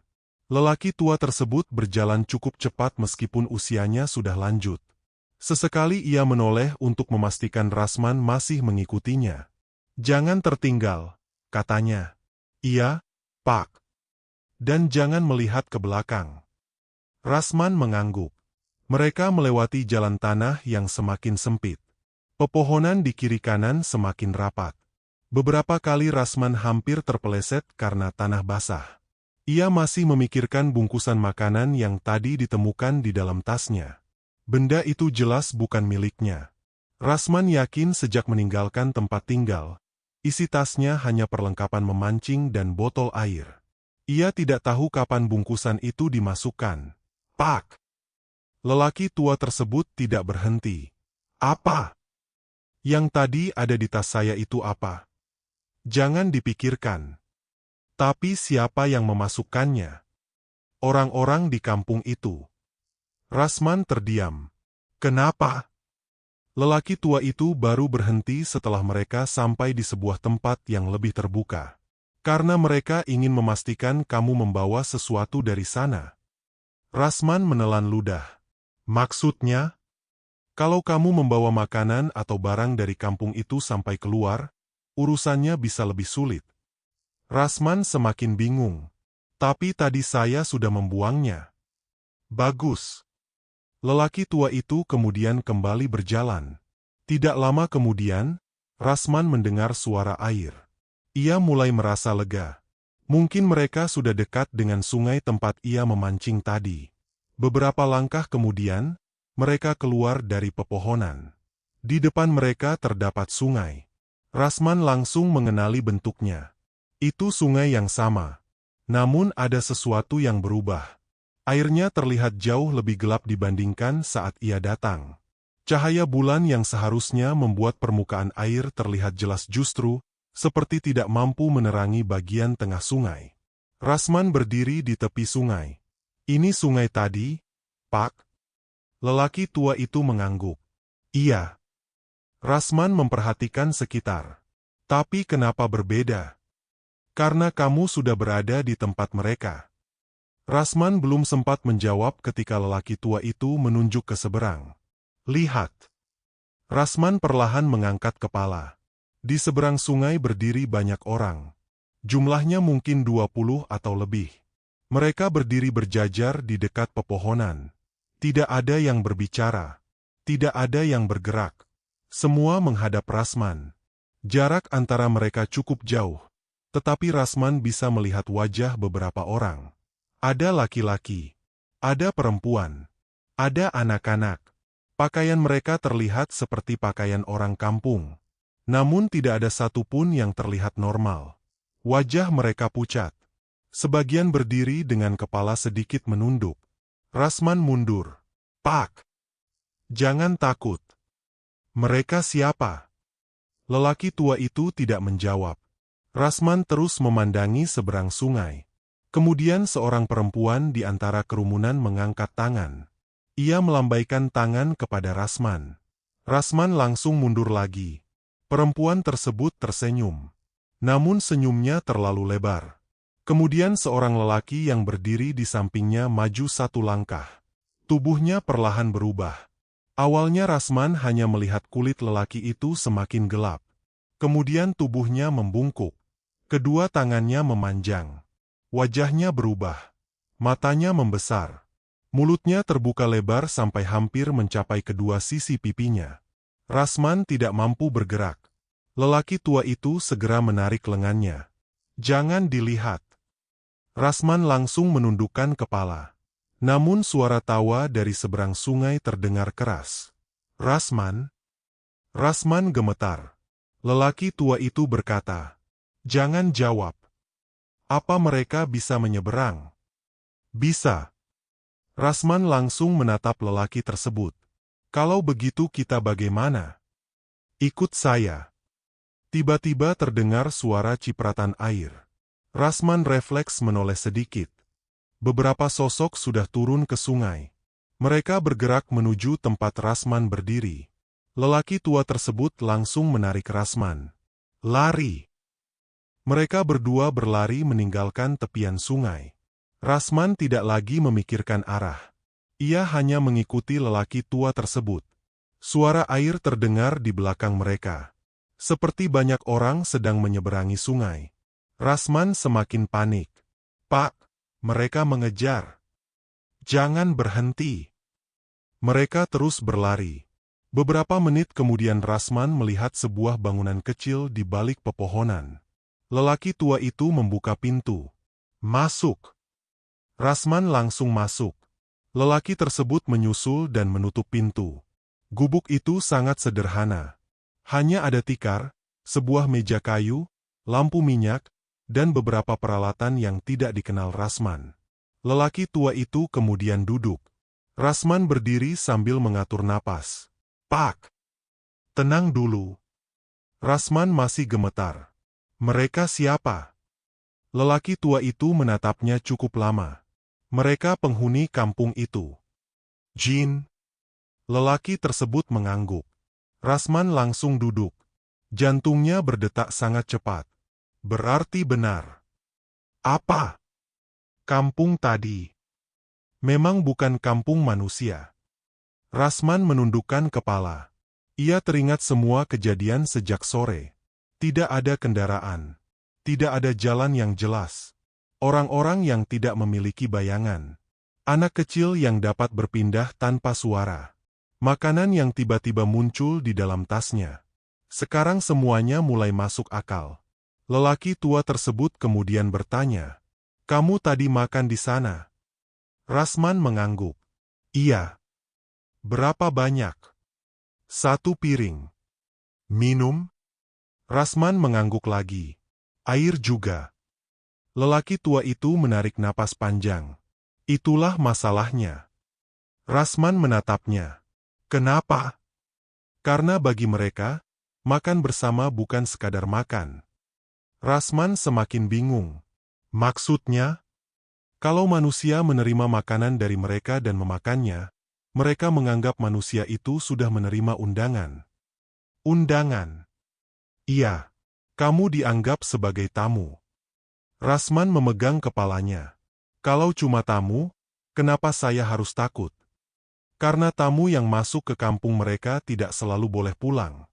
Lelaki tua tersebut berjalan cukup cepat meskipun usianya sudah lanjut. Sesekali ia menoleh untuk memastikan Rasman masih mengikutinya. "Jangan tertinggal," katanya. "Iya, Pak. Dan jangan melihat ke belakang." Rasman mengangguk. Mereka melewati jalan tanah yang semakin sempit. Pepohonan di kiri kanan semakin rapat. Beberapa kali Rasman hampir terpeleset karena tanah basah. Ia masih memikirkan bungkusan makanan yang tadi ditemukan di dalam tasnya. Benda itu jelas bukan miliknya. Rasman yakin sejak meninggalkan tempat tinggal, Isi tasnya hanya perlengkapan memancing dan botol air. Ia tidak tahu kapan bungkusan itu dimasukkan. Pak! Lelaki tua tersebut tidak berhenti. Apa? Yang tadi ada di tas saya itu apa? Jangan dipikirkan. Tapi siapa yang memasukkannya? Orang-orang di kampung itu. Rasman terdiam. Kenapa? Lelaki tua itu baru berhenti setelah mereka sampai di sebuah tempat yang lebih terbuka. Karena mereka ingin memastikan kamu membawa sesuatu dari sana. Rasman menelan ludah. Maksudnya? Kalau kamu membawa makanan atau barang dari kampung itu sampai keluar, urusannya bisa lebih sulit. Rasman semakin bingung. Tapi tadi saya sudah membuangnya. Bagus. Lelaki tua itu kemudian kembali berjalan. Tidak lama kemudian, Rasman mendengar suara air. Ia mulai merasa lega. Mungkin mereka sudah dekat dengan sungai tempat ia memancing tadi. Beberapa langkah kemudian, mereka keluar dari pepohonan. Di depan mereka terdapat sungai. Rasman langsung mengenali bentuknya. Itu sungai yang sama. Namun ada sesuatu yang berubah. Airnya terlihat jauh lebih gelap dibandingkan saat ia datang. Cahaya bulan yang seharusnya membuat permukaan air terlihat jelas justru seperti tidak mampu menerangi bagian tengah sungai. Rasman berdiri di tepi sungai. Ini sungai tadi, Pak? Lelaki tua itu mengangguk. Iya. Rasman memperhatikan sekitar. Tapi kenapa berbeda? Karena kamu sudah berada di tempat mereka. Rasman belum sempat menjawab ketika lelaki tua itu menunjuk ke seberang. Lihat. Rasman perlahan mengangkat kepala. Di seberang sungai berdiri banyak orang. Jumlahnya mungkin 20 atau lebih. Mereka berdiri berjajar di dekat pepohonan. Tidak ada yang berbicara. Tidak ada yang bergerak. Semua menghadap Rasman. Jarak antara mereka cukup jauh. Tetapi Rasman bisa melihat wajah beberapa orang. Ada laki-laki. Ada perempuan. Ada anak-anak. Pakaian mereka terlihat seperti pakaian orang kampung. Namun tidak ada satupun yang terlihat normal. Wajah mereka pucat. Sebagian berdiri dengan kepala sedikit menunduk. Rasman mundur. Pak! Jangan takut. Mereka siapa? Lelaki tua itu tidak menjawab. Rasman terus memandangi seberang sungai. Kemudian seorang perempuan di antara kerumunan mengangkat tangan. Ia melambaikan tangan kepada Rasman. Rasman langsung mundur lagi. Perempuan tersebut tersenyum. Namun senyumnya terlalu lebar. Kemudian seorang lelaki yang berdiri di sampingnya maju satu langkah. Tubuhnya perlahan berubah. Awalnya Rasman hanya melihat kulit lelaki itu semakin gelap. Kemudian tubuhnya membungkuk. Kedua tangannya memanjang. Wajahnya berubah. Matanya membesar. Mulutnya terbuka lebar sampai hampir mencapai kedua sisi pipinya. Rasman tidak mampu bergerak. Lelaki tua itu segera menarik lengannya. Jangan dilihat. Rasman langsung menundukkan kepala. Namun suara tawa dari seberang sungai terdengar keras. Rasman? Rasman gemetar. Lelaki tua itu berkata, jangan jawab. Apa mereka bisa menyeberang? Bisa. Rasman langsung menatap lelaki tersebut. Kalau begitu kita bagaimana? Ikut saya. Tiba-tiba terdengar suara cipratan air. Rasman refleks menoleh sedikit. Beberapa sosok sudah turun ke sungai. Mereka bergerak menuju tempat Rasman berdiri. Lelaki tua tersebut langsung menarik Rasman. Lari! Mereka berdua berlari meninggalkan tepian sungai. Rasman tidak lagi memikirkan arah. Ia hanya mengikuti lelaki tua tersebut. Suara air terdengar di belakang mereka. Seperti banyak orang sedang menyeberangi sungai. Rasman semakin panik. Pak! Mereka mengejar. Jangan berhenti. Mereka terus berlari. Beberapa menit kemudian Rasman melihat sebuah bangunan kecil di balik pepohonan. Lelaki tua itu membuka pintu. Masuk. Rasman langsung masuk. Lelaki tersebut menyusul dan menutup pintu. Gubuk itu sangat sederhana. Hanya ada tikar, sebuah meja kayu, lampu minyak, dan beberapa peralatan yang tidak dikenal Rasman. Lelaki tua itu kemudian duduk. Rasman berdiri sambil mengatur napas. Pak! Tenang dulu. Rasman masih gemetar. Mereka siapa? Lelaki tua itu menatapnya cukup lama. Mereka penghuni kampung itu. Jin. Lelaki tersebut mengangguk. Rasman langsung duduk. Jantungnya berdetak sangat cepat. Berarti benar. Apa? Kampung tadi memang bukan kampung manusia. Rasman menundukkan kepala. Ia teringat semua kejadian sejak sore. Tidak ada kendaraan. Tidak ada jalan yang jelas. Orang-orang yang tidak memiliki bayangan. Anak kecil yang dapat berpindah tanpa suara. Makanan yang tiba-tiba muncul di dalam tasnya. Sekarang semuanya mulai masuk akal. Lelaki tua tersebut kemudian bertanya, "Kamu tadi makan di sana?" Rasman mengangguk. "Iya." "Berapa banyak?" "1 piring." "Minum?" Rasman mengangguk lagi. "Air juga." Lelaki tua itu menarik napas panjang. Itulah masalahnya. Rasman menatapnya. Kenapa? Karena bagi mereka, makan bersama bukan sekadar makan. Rasman semakin bingung. Maksudnya? Kalau manusia menerima makanan dari mereka dan memakannya, mereka menganggap manusia itu sudah menerima undangan. Undangan? Iya. Kamu dianggap sebagai tamu. Rasman memegang kepalanya. Kalau cuma tamu, kenapa saya harus takut? Karena tamu yang masuk ke kampung mereka tidak selalu boleh pulang.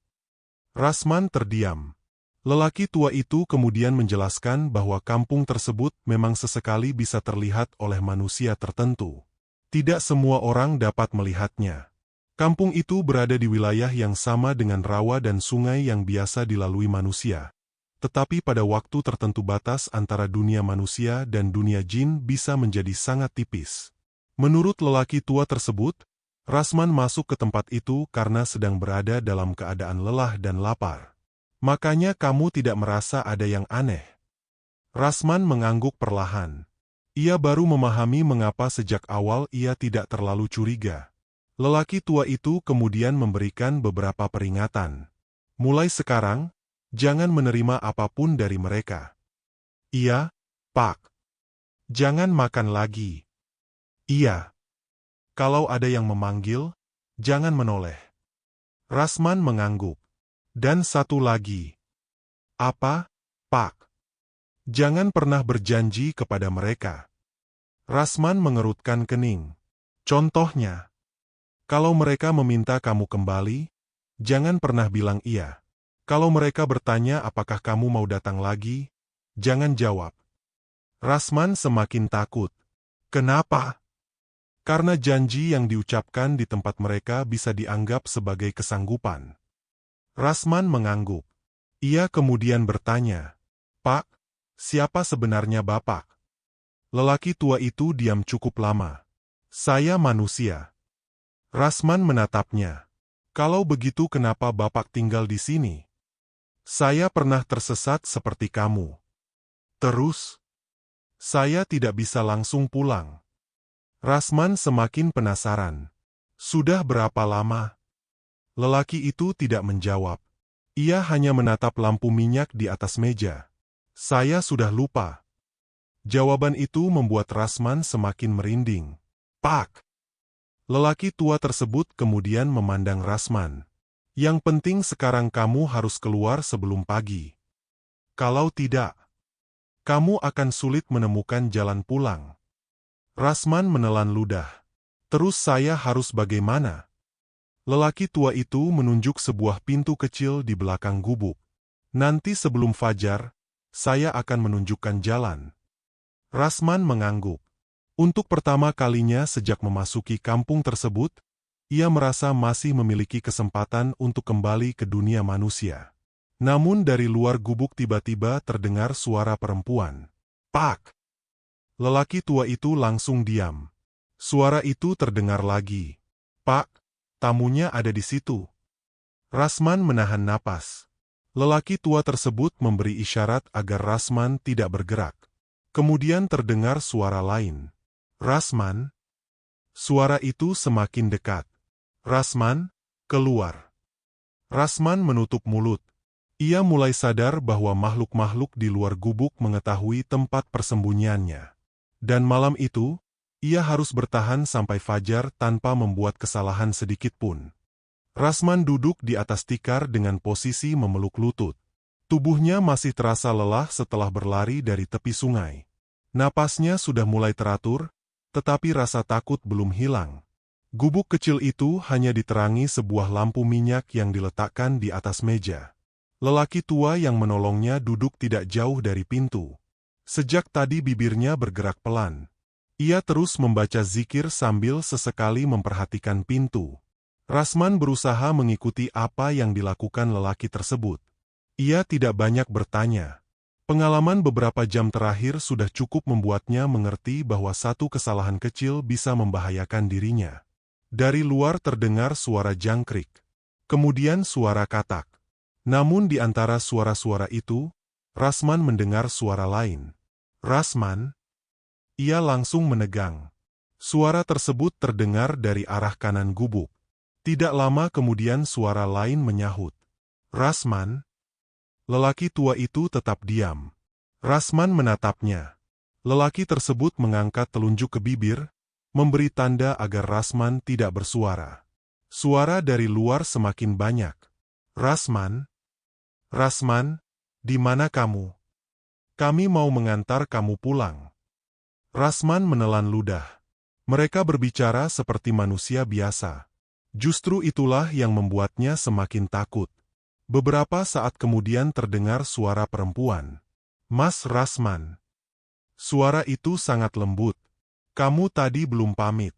Rasman terdiam. Lelaki tua itu kemudian menjelaskan bahwa kampung tersebut memang sesekali bisa terlihat oleh manusia tertentu. Tidak semua orang dapat melihatnya. Kampung itu berada di wilayah yang sama dengan rawa dan sungai yang biasa dilalui manusia. Tetapi pada waktu tertentu batas antara dunia manusia dan dunia jin bisa menjadi sangat tipis. Menurut lelaki tua tersebut, Rasman masuk ke tempat itu karena sedang berada dalam keadaan lelah dan lapar. Makanya kamu tidak merasa ada yang aneh. Rasman mengangguk perlahan. Ia baru memahami mengapa sejak awal ia tidak terlalu curiga. Lelaki tua itu kemudian memberikan beberapa peringatan. Mulai sekarang, jangan menerima apapun dari mereka. Iya, Pak. Jangan makan lagi. Iya. Kalau ada yang memanggil, jangan menoleh. Rasman mengangguk. Dan satu lagi. Apa, Pak? Jangan pernah berjanji kepada mereka. Rasman mengerutkan kening. Contohnya, kalau mereka meminta kamu kembali, jangan pernah bilang iya. Kalau mereka bertanya apakah kamu mau datang lagi, jangan jawab. Rasman semakin takut. Kenapa? Karena janji yang diucapkan di tempat mereka bisa dianggap sebagai kesanggupan. Rasman mengangguk. Ia kemudian bertanya, "Pak, siapa sebenarnya Bapak?" Lelaki tua itu diam cukup lama. "Saya manusia." Rasman menatapnya. "Kalau begitu kenapa Bapak tinggal di sini?" "Saya pernah tersesat seperti kamu." "Terus?" "Saya tidak bisa langsung pulang." Rasman semakin penasaran. "Sudah berapa lama?" Lelaki itu tidak menjawab. Ia hanya menatap lampu minyak di atas meja. "Saya sudah lupa." Jawaban itu membuat Rasman semakin merinding. "Pak!" Lelaki tua tersebut kemudian memandang Rasman. "Yang penting sekarang kamu harus keluar sebelum pagi. Kalau tidak, kamu akan sulit menemukan jalan pulang." Rasman menelan ludah. "Terus saya harus bagaimana?" Lelaki tua itu menunjuk sebuah pintu kecil di belakang gubuk. "Nanti sebelum fajar, saya akan menunjukkan jalan." Rasman mengangguk. Untuk pertama kalinya sejak memasuki kampung tersebut, ia merasa masih memiliki kesempatan untuk kembali ke dunia manusia. Namun dari luar gubuk tiba-tiba terdengar suara perempuan. "Pak!" Lelaki tua itu langsung diam. Suara itu terdengar lagi. "Pak, tamunya ada di situ." Rasman menahan napas. Lelaki tua tersebut memberi isyarat agar Rasman tidak bergerak. Kemudian terdengar suara lain. Rasman? Suara itu semakin dekat. Rasman, keluar. Rasman menutup mulut. Ia mulai sadar bahwa makhluk-makhluk di luar gubuk mengetahui tempat persembunyiannya. Dan malam itu, ia harus bertahan sampai fajar tanpa membuat kesalahan sedikit pun. Rasman duduk di atas tikar dengan posisi memeluk lutut. Tubuhnya masih terasa lelah setelah berlari dari tepi sungai. Napasnya sudah mulai teratur, tetapi rasa takut belum hilang. Gubuk kecil itu hanya diterangi sebuah lampu minyak yang diletakkan di atas meja. Lelaki tua yang menolongnya duduk tidak jauh dari pintu. Sejak tadi bibirnya bergerak pelan. Ia terus membaca zikir sambil sesekali memperhatikan pintu. Rasman berusaha mengikuti apa yang dilakukan lelaki tersebut. Ia tidak banyak bertanya. Pengalaman beberapa jam terakhir sudah cukup membuatnya mengerti bahwa satu kesalahan kecil bisa membahayakan dirinya. Dari luar terdengar suara jangkrik. Kemudian suara katak. Namun di antara suara-suara itu, Rasman mendengar suara lain. Rasman? Ia langsung menegang. Suara tersebut terdengar dari arah kanan gubuk. Tidak lama kemudian suara lain menyahut. Rasman? Lelaki tua itu tetap diam. Rasman menatapnya. Lelaki tersebut mengangkat telunjuk ke bibir, memberi tanda agar Rasman tidak bersuara. Suara dari luar semakin banyak. Rasman? Rasman, di mana kamu? Kami mau mengantar kamu pulang. Rasman menelan ludah. Mereka berbicara seperti manusia biasa. Justru itulah yang membuatnya semakin takut. Beberapa saat kemudian terdengar suara perempuan. Mas Rasman. Suara itu sangat lembut. Kamu tadi belum pamit.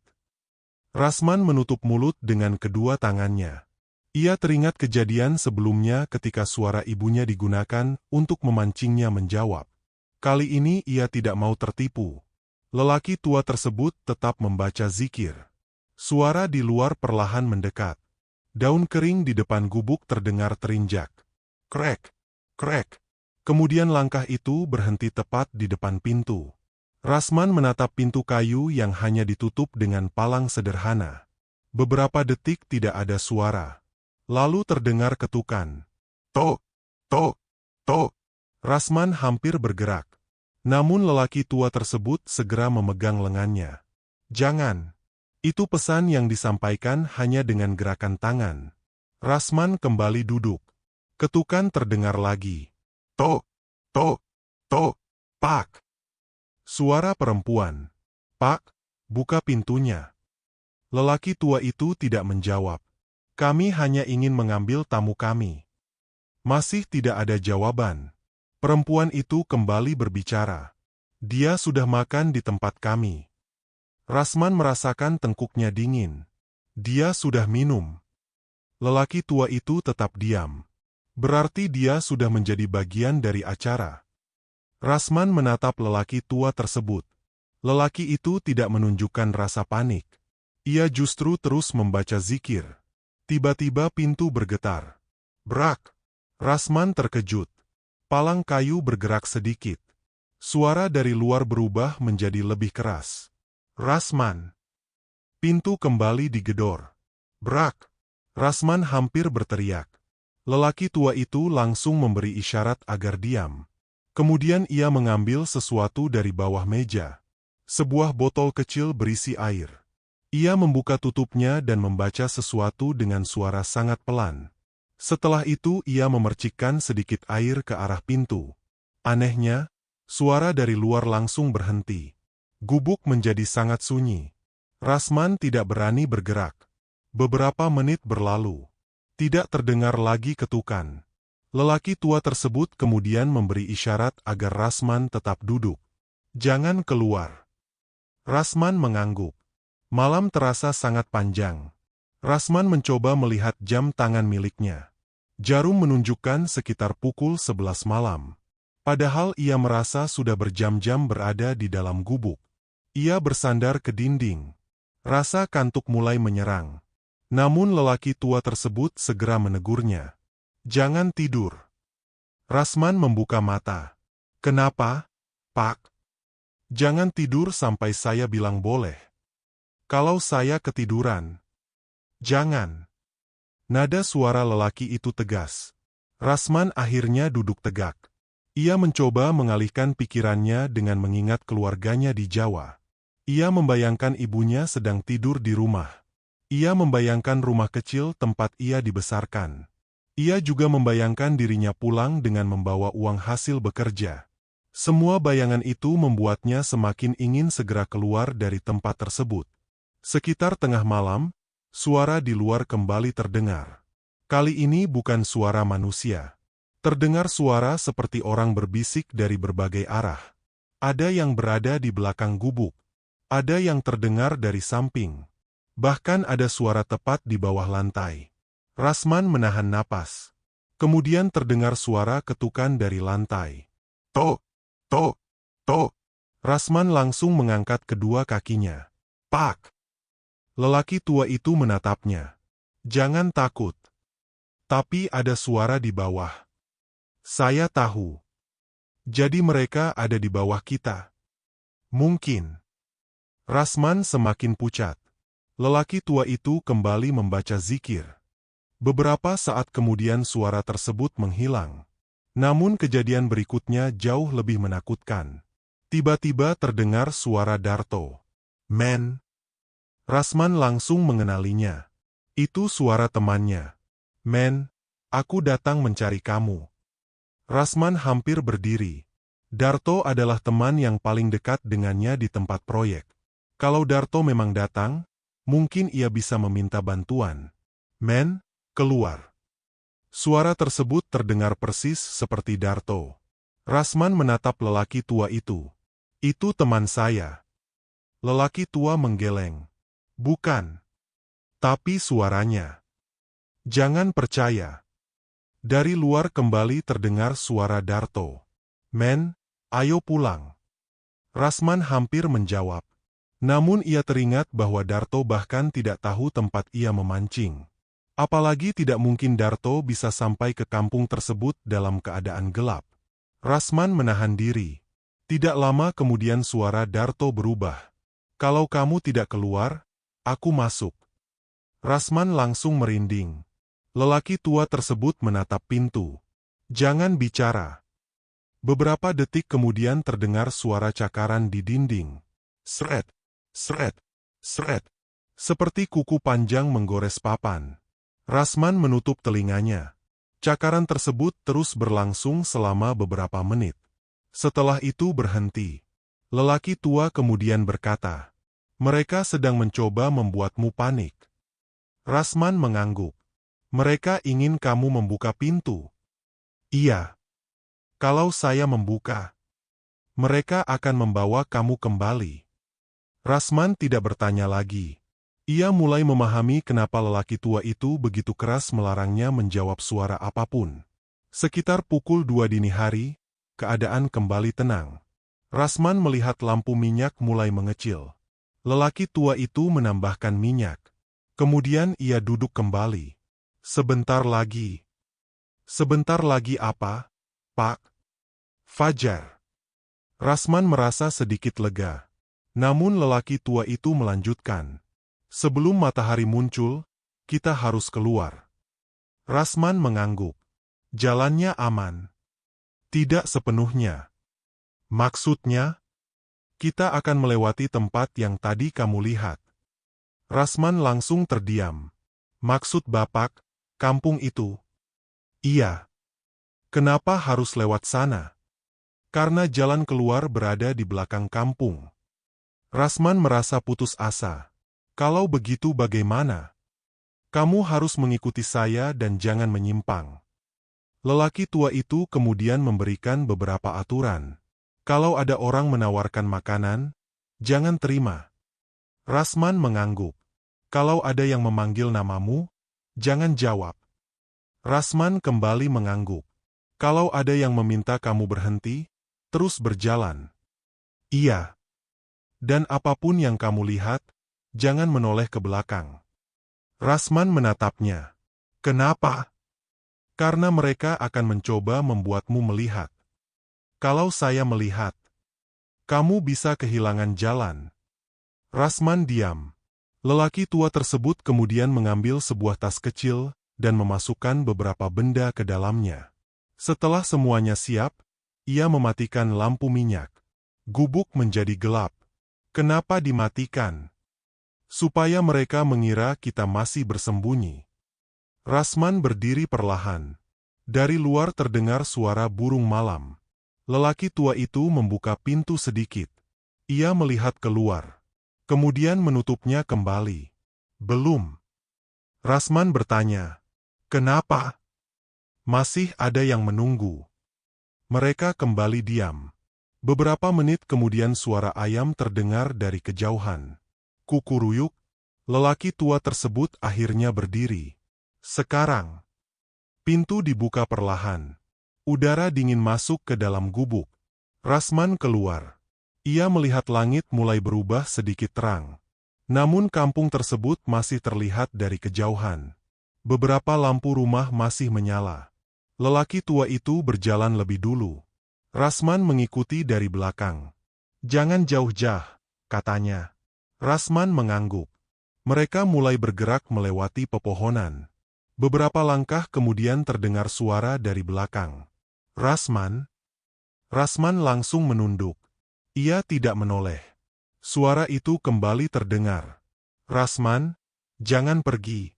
Rasman menutup mulut dengan kedua tangannya. Ia teringat kejadian sebelumnya ketika suara ibunya digunakan untuk memancingnya menjawab. Kali ini ia tidak mau tertipu. Lelaki tua tersebut tetap membaca zikir. Suara di luar perlahan mendekat. Daun kering di depan gubuk terdengar terinjak. Krek, krek. Kemudian langkah itu berhenti tepat di depan pintu. Rasman menatap pintu kayu yang hanya ditutup dengan palang sederhana. Beberapa detik tidak ada suara. Lalu terdengar ketukan. Tok, tok, tok. Rasman hampir bergerak. Namun lelaki tua tersebut segera memegang lengannya. Jangan. Itu pesan yang disampaikan hanya dengan gerakan tangan. Rasman kembali duduk. Ketukan terdengar lagi. Tok, tok, tok, pak. Suara perempuan. Pak, buka pintunya. Lelaki tua itu tidak menjawab. Kami hanya ingin mengambil tamu kami. Masih tidak ada jawaban. Perempuan itu kembali berbicara. Dia sudah makan di tempat kami. Rasman merasakan tengkuknya dingin. Dia sudah minum. Lelaki tua itu tetap diam. Berarti dia sudah menjadi bagian dari acara. Rasman menatap lelaki tua tersebut. Lelaki itu tidak menunjukkan rasa panik. Ia justru terus membaca zikir. Tiba-tiba pintu bergetar. Brak! Rasman terkejut. Palang kayu bergerak sedikit. Suara dari luar berubah menjadi lebih keras. Rasman! Pintu kembali digedor. Brak! Rasman hampir berteriak. Lelaki tua itu langsung memberi isyarat agar diam. Kemudian ia mengambil sesuatu dari bawah meja. Sebuah botol kecil berisi air. Ia membuka tutupnya dan membaca sesuatu dengan suara sangat pelan. Setelah itu ia memercikkan sedikit air ke arah pintu. Anehnya, suara dari luar langsung berhenti. Gubuk menjadi sangat sunyi. Rasman tidak berani bergerak. Beberapa menit berlalu. Tidak terdengar lagi ketukan. Lelaki tua tersebut kemudian memberi isyarat agar Rasman tetap duduk. Jangan keluar. Rasman mengangguk. Malam terasa sangat panjang. Rasman mencoba melihat jam tangan miliknya. Jarum menunjukkan sekitar pukul 11 malam. Padahal ia merasa sudah berjam-jam berada di dalam gubuk. Ia bersandar ke dinding. Rasa kantuk mulai menyerang. Namun lelaki tua tersebut segera menegurnya. Jangan tidur. Rasman membuka mata. Kenapa, Pak? Jangan tidur sampai saya bilang boleh. Kalau saya ketiduran. Jangan. Nada suara lelaki itu tegas. Rasman akhirnya duduk tegak. Ia mencoba mengalihkan pikirannya dengan mengingat keluarganya di Jawa. Ia membayangkan ibunya sedang tidur di rumah. Ia membayangkan rumah kecil tempat ia dibesarkan. Ia juga membayangkan dirinya pulang dengan membawa uang hasil bekerja. Semua bayangan itu membuatnya semakin ingin segera keluar dari tempat tersebut. Sekitar tengah malam, suara di luar kembali terdengar. Kali ini bukan suara manusia. Terdengar suara seperti orang berbisik dari berbagai arah. Ada yang berada di belakang gubuk. Ada yang terdengar dari samping. Bahkan ada suara tepat di bawah lantai. Rasman menahan napas. Kemudian terdengar suara ketukan dari lantai. Tok, tok, tok. Rasman langsung mengangkat kedua kakinya. Pak! Lelaki tua itu menatapnya. Jangan takut. Tapi ada suara di bawah. Saya tahu. Jadi mereka ada di bawah kita. Mungkin. Rasman semakin pucat. Lelaki tua itu kembali membaca zikir. Beberapa saat kemudian suara tersebut menghilang. Namun kejadian berikutnya jauh lebih menakutkan. Tiba-tiba terdengar suara Darto. Men. Rasman langsung mengenalinya. Itu suara temannya. Men, aku datang mencari kamu. Rasman hampir berdiri. Darto adalah teman yang paling dekat dengannya di tempat proyek. Kalau Darto memang datang, mungkin ia bisa meminta bantuan. Men, keluar. Suara tersebut terdengar persis seperti Darto. Rasman menatap lelaki tua itu. Itu teman saya. Lelaki tua menggeleng. Bukan. Tapi suaranya. Jangan percaya. Dari luar kembali terdengar suara Darto. Men, ayo pulang. Rasman hampir menjawab. Namun ia teringat bahwa Darto bahkan tidak tahu tempat ia memancing. Apalagi tidak mungkin Darto bisa sampai ke kampung tersebut dalam keadaan gelap. Rasman menahan diri. Tidak lama kemudian suara Darto berubah. Kalau kamu tidak keluar, aku masuk. Rasman langsung merinding. Lelaki tua tersebut menatap pintu. Jangan bicara. Beberapa detik kemudian terdengar suara cakaran di dinding. Sret, sret, sret. Seperti kuku panjang menggores papan. Rasman menutup telinganya. Cakaran tersebut terus berlangsung selama beberapa menit. Setelah itu berhenti. Lelaki tua kemudian berkata, "Mereka sedang mencoba membuatmu panik." Rasman mengangguk. Mereka ingin kamu membuka pintu. Iya. Kalau saya membuka, mereka akan membawa kamu kembali. Rasman tidak bertanya lagi. Ia mulai memahami kenapa lelaki tua itu begitu keras melarangnya menjawab suara apapun. Sekitar pukul 2 dini hari, keadaan kembali tenang. Rasman melihat lampu minyak mulai mengecil. Lelaki tua itu menambahkan minyak. Kemudian ia duduk kembali. Sebentar lagi. Sebentar lagi apa, Pak? Fajar. Rasman merasa sedikit lega. Namun lelaki tua itu melanjutkan. Sebelum matahari muncul, kita harus keluar. Rasman mengangguk. Jalannya aman. Tidak sepenuhnya. Maksudnya? Kita akan melewati tempat yang tadi kamu lihat. Rasman langsung terdiam. Maksud Bapak, kampung itu? Iya. Kenapa harus lewat sana? Karena jalan keluar berada di belakang kampung. Rasman merasa putus asa. Kalau begitu bagaimana? Kamu harus mengikuti saya dan jangan menyimpang. Lelaki tua itu kemudian memberikan beberapa aturan. Kalau ada orang menawarkan makanan, jangan terima. Rasman mengangguk. Kalau ada yang memanggil namamu, jangan jawab. Rasman kembali mengangguk. Kalau ada yang meminta kamu berhenti, terus berjalan. Iya. Dan apapun yang kamu lihat, jangan menoleh ke belakang. Rasman menatapnya. Kenapa? Karena mereka akan mencoba membuatmu melihat. Kalau saya melihat, kamu bisa kehilangan jalan. Rasman diam. Lelaki tua tersebut kemudian mengambil sebuah tas kecil dan memasukkan beberapa benda ke dalamnya. Setelah semuanya siap, ia mematikan lampu minyak. Gubuk menjadi gelap. Kenapa dimatikan? Supaya mereka mengira kita masih bersembunyi. Rasman berdiri perlahan. Dari luar terdengar suara burung malam. Lelaki tua itu membuka pintu sedikit. Ia melihat keluar. Kemudian menutupnya kembali. Belum. Rasman bertanya, "Kenapa?" Masih ada yang menunggu. Mereka kembali diam. Beberapa menit kemudian suara ayam terdengar dari kejauhan. Kukuruyuk, lelaki tua tersebut akhirnya berdiri. Sekarang, pintu dibuka perlahan. Udara dingin masuk ke dalam gubuk. Rasman keluar. Ia melihat langit mulai berubah sedikit terang. Namun kampung tersebut masih terlihat dari kejauhan. Beberapa lampu rumah masih menyala. Lelaki tua itu berjalan lebih dulu. Rasman mengikuti dari belakang. "Jangan jauh-jauh," katanya. Rasman mengangguk. Mereka mulai bergerak melewati pepohonan. Beberapa langkah kemudian terdengar suara dari belakang. "Rasman?" Rasman langsung menunduk. Ia tidak menoleh. Suara itu kembali terdengar. "Rasman, jangan pergi."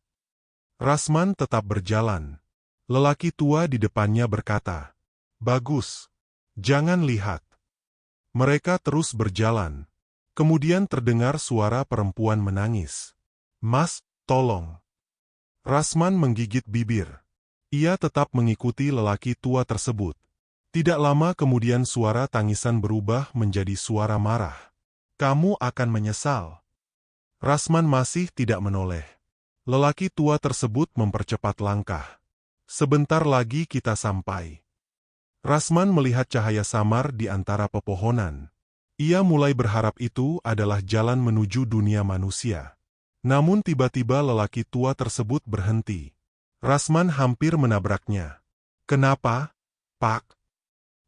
Rasman tetap berjalan. Lelaki tua di depannya berkata, "Bagus. Jangan lihat." Mereka terus berjalan. Kemudian terdengar suara perempuan menangis. "Mas, tolong." Rasman menggigit bibir. Ia tetap mengikuti lelaki tua tersebut. Tidak lama kemudian suara tangisan berubah menjadi suara marah. "Kamu akan menyesal." Rasman masih tidak menoleh. Lelaki tua tersebut mempercepat langkah. "Sebentar lagi kita sampai." Rasman melihat cahaya samar di antara pepohonan. Ia mulai berharap itu adalah jalan menuju dunia manusia. Namun tiba-tiba lelaki tua tersebut berhenti. Rasman hampir menabraknya. "Kenapa, Pak?"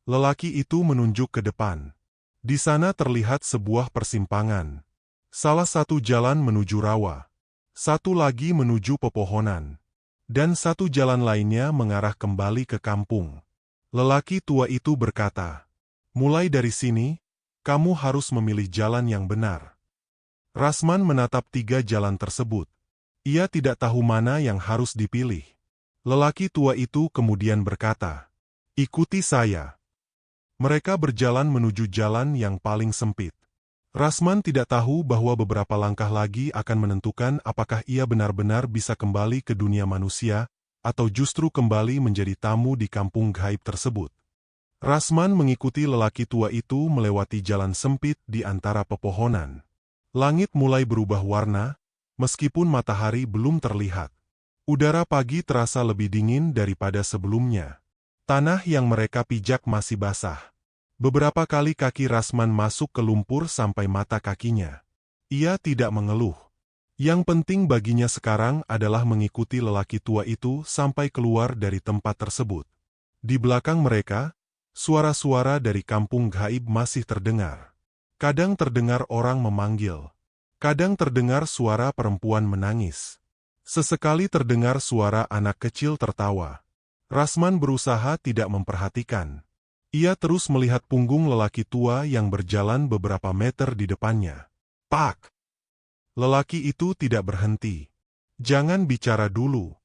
Lelaki itu menunjuk ke depan. Di sana terlihat sebuah persimpangan. Salah satu jalan menuju rawa. Satu lagi menuju pepohonan. Dan satu jalan lainnya mengarah kembali ke kampung. Lelaki tua itu berkata, "Mulai dari sini, kamu harus memilih jalan yang benar." Rasman menatap 3 jalan tersebut. Ia tidak tahu mana yang harus dipilih. Lelaki tua itu kemudian berkata, "Ikuti saya." Mereka berjalan menuju jalan yang paling sempit. Rasman tidak tahu bahwa beberapa langkah lagi akan menentukan apakah ia benar-benar bisa kembali ke dunia manusia, atau justru kembali menjadi tamu di kampung gaib tersebut. Rasman mengikuti lelaki tua itu melewati jalan sempit di antara pepohonan. Langit mulai berubah warna, meskipun matahari belum terlihat. Udara pagi terasa lebih dingin daripada sebelumnya. Tanah yang mereka pijak masih basah. Beberapa kali kaki Rasman masuk ke lumpur sampai mata kakinya. Ia tidak mengeluh. Yang penting baginya sekarang adalah mengikuti lelaki tua itu sampai keluar dari tempat tersebut. Di belakang mereka, suara-suara dari kampung gaib masih terdengar. Kadang terdengar orang memanggil. Kadang terdengar suara perempuan menangis. Sesekali terdengar suara anak kecil tertawa. Rasman berusaha tidak memperhatikan. Ia terus melihat punggung lelaki tua yang berjalan beberapa meter di depannya. "Pak!" Lelaki itu tidak berhenti. "Jangan bicara dulu."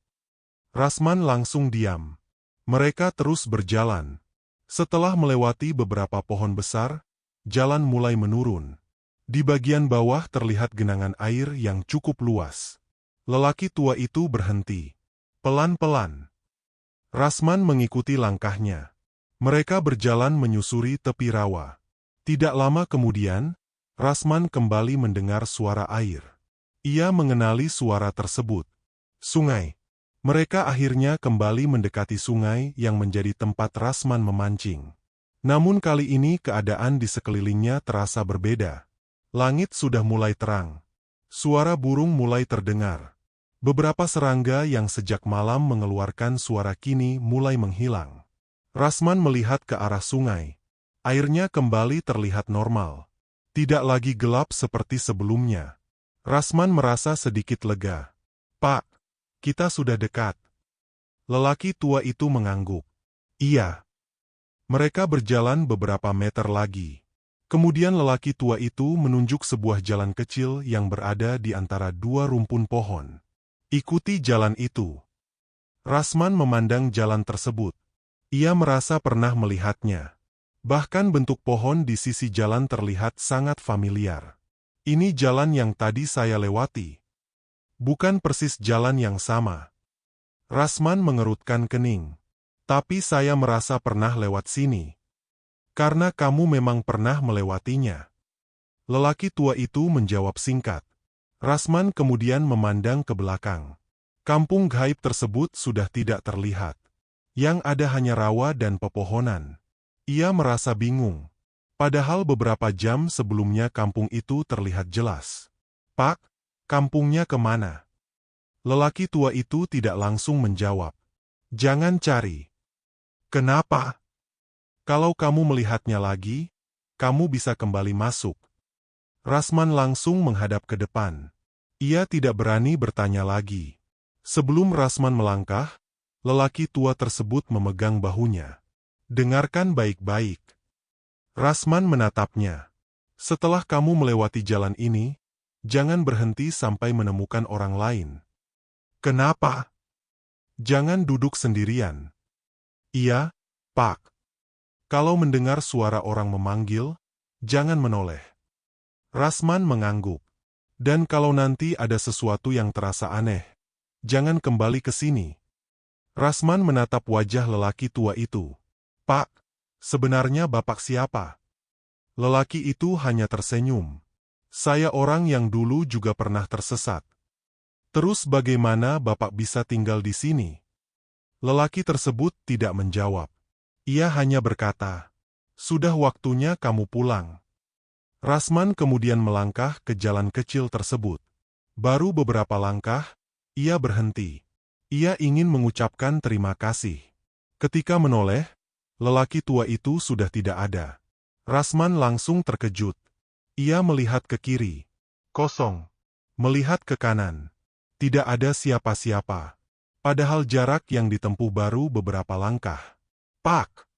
Rasman langsung diam. Mereka terus berjalan. Setelah melewati beberapa pohon besar, jalan mulai menurun. Di bagian bawah terlihat genangan air yang cukup luas. Lelaki tua itu berhenti. Pelan-pelan. Rasman mengikuti langkahnya. Mereka berjalan menyusuri tepi rawa. Tidak lama kemudian, Rasman kembali mendengar suara air. Ia mengenali suara tersebut. Sungai. Mereka akhirnya kembali mendekati sungai yang menjadi tempat Rasman memancing. Namun kali ini keadaan di sekelilingnya terasa berbeda. Langit sudah mulai terang. Suara burung mulai terdengar. Beberapa serangga yang sejak malam mengeluarkan suara kini mulai menghilang. Rasman melihat ke arah sungai. Airnya kembali terlihat normal. Tidak lagi gelap seperti sebelumnya. Rasman merasa sedikit lega. "Pak, kita sudah dekat." Lelaki tua itu mengangguk. "Iya." Mereka berjalan beberapa meter lagi. Kemudian lelaki tua itu menunjuk sebuah jalan kecil yang berada di antara dua rumpun pohon. "Ikuti jalan itu." Rasman memandang jalan tersebut. Ia merasa pernah melihatnya. Bahkan bentuk pohon di sisi jalan terlihat sangat familiar. "Ini jalan yang tadi saya lewati. Bukan persis jalan yang sama." Rasman mengerutkan kening. "Tapi saya merasa pernah lewat sini." "Karena kamu memang pernah melewatinya." Lelaki tua itu menjawab singkat. Rasman kemudian memandang ke belakang. Kampung gaib tersebut sudah tidak terlihat. Yang ada hanya rawa dan pepohonan. Ia merasa bingung. Padahal beberapa jam sebelumnya kampung itu terlihat jelas. "Pak, kampungnya kemana?" Lelaki tua itu tidak langsung menjawab. "Jangan cari." "Kenapa?" "Kalau kamu melihatnya lagi, kamu bisa kembali masuk." Rasman langsung menghadap ke depan. Ia tidak berani bertanya lagi. Sebelum Rasman melangkah, lelaki tua tersebut memegang bahunya. "Dengarkan baik-baik." Rasman menatapnya. "Setelah kamu melewati jalan ini, jangan berhenti sampai menemukan orang lain." "Kenapa?" "Jangan duduk sendirian." "Iya, Pak. Kalau mendengar suara orang memanggil, jangan menoleh." Rasman mengangguk. "Dan kalau nanti ada sesuatu yang terasa aneh, jangan kembali ke sini." Rasman menatap wajah lelaki tua itu. "Pak, sebenarnya Bapak siapa?" Lelaki itu hanya tersenyum. "Saya orang yang dulu juga pernah tersesat." "Terus bagaimana Bapak bisa tinggal di sini?" Lelaki tersebut tidak menjawab. Ia hanya berkata, "Sudah waktunya kamu pulang." Rasman kemudian melangkah ke jalan kecil tersebut. Baru beberapa langkah, ia berhenti. Ia ingin mengucapkan terima kasih. Ketika menoleh, lelaki tua itu sudah tidak ada. Rasman langsung terkejut. Ia melihat ke kiri. Kosong. Melihat ke kanan. Tidak ada siapa-siapa. Padahal jarak yang ditempuh baru beberapa langkah. "Pak!"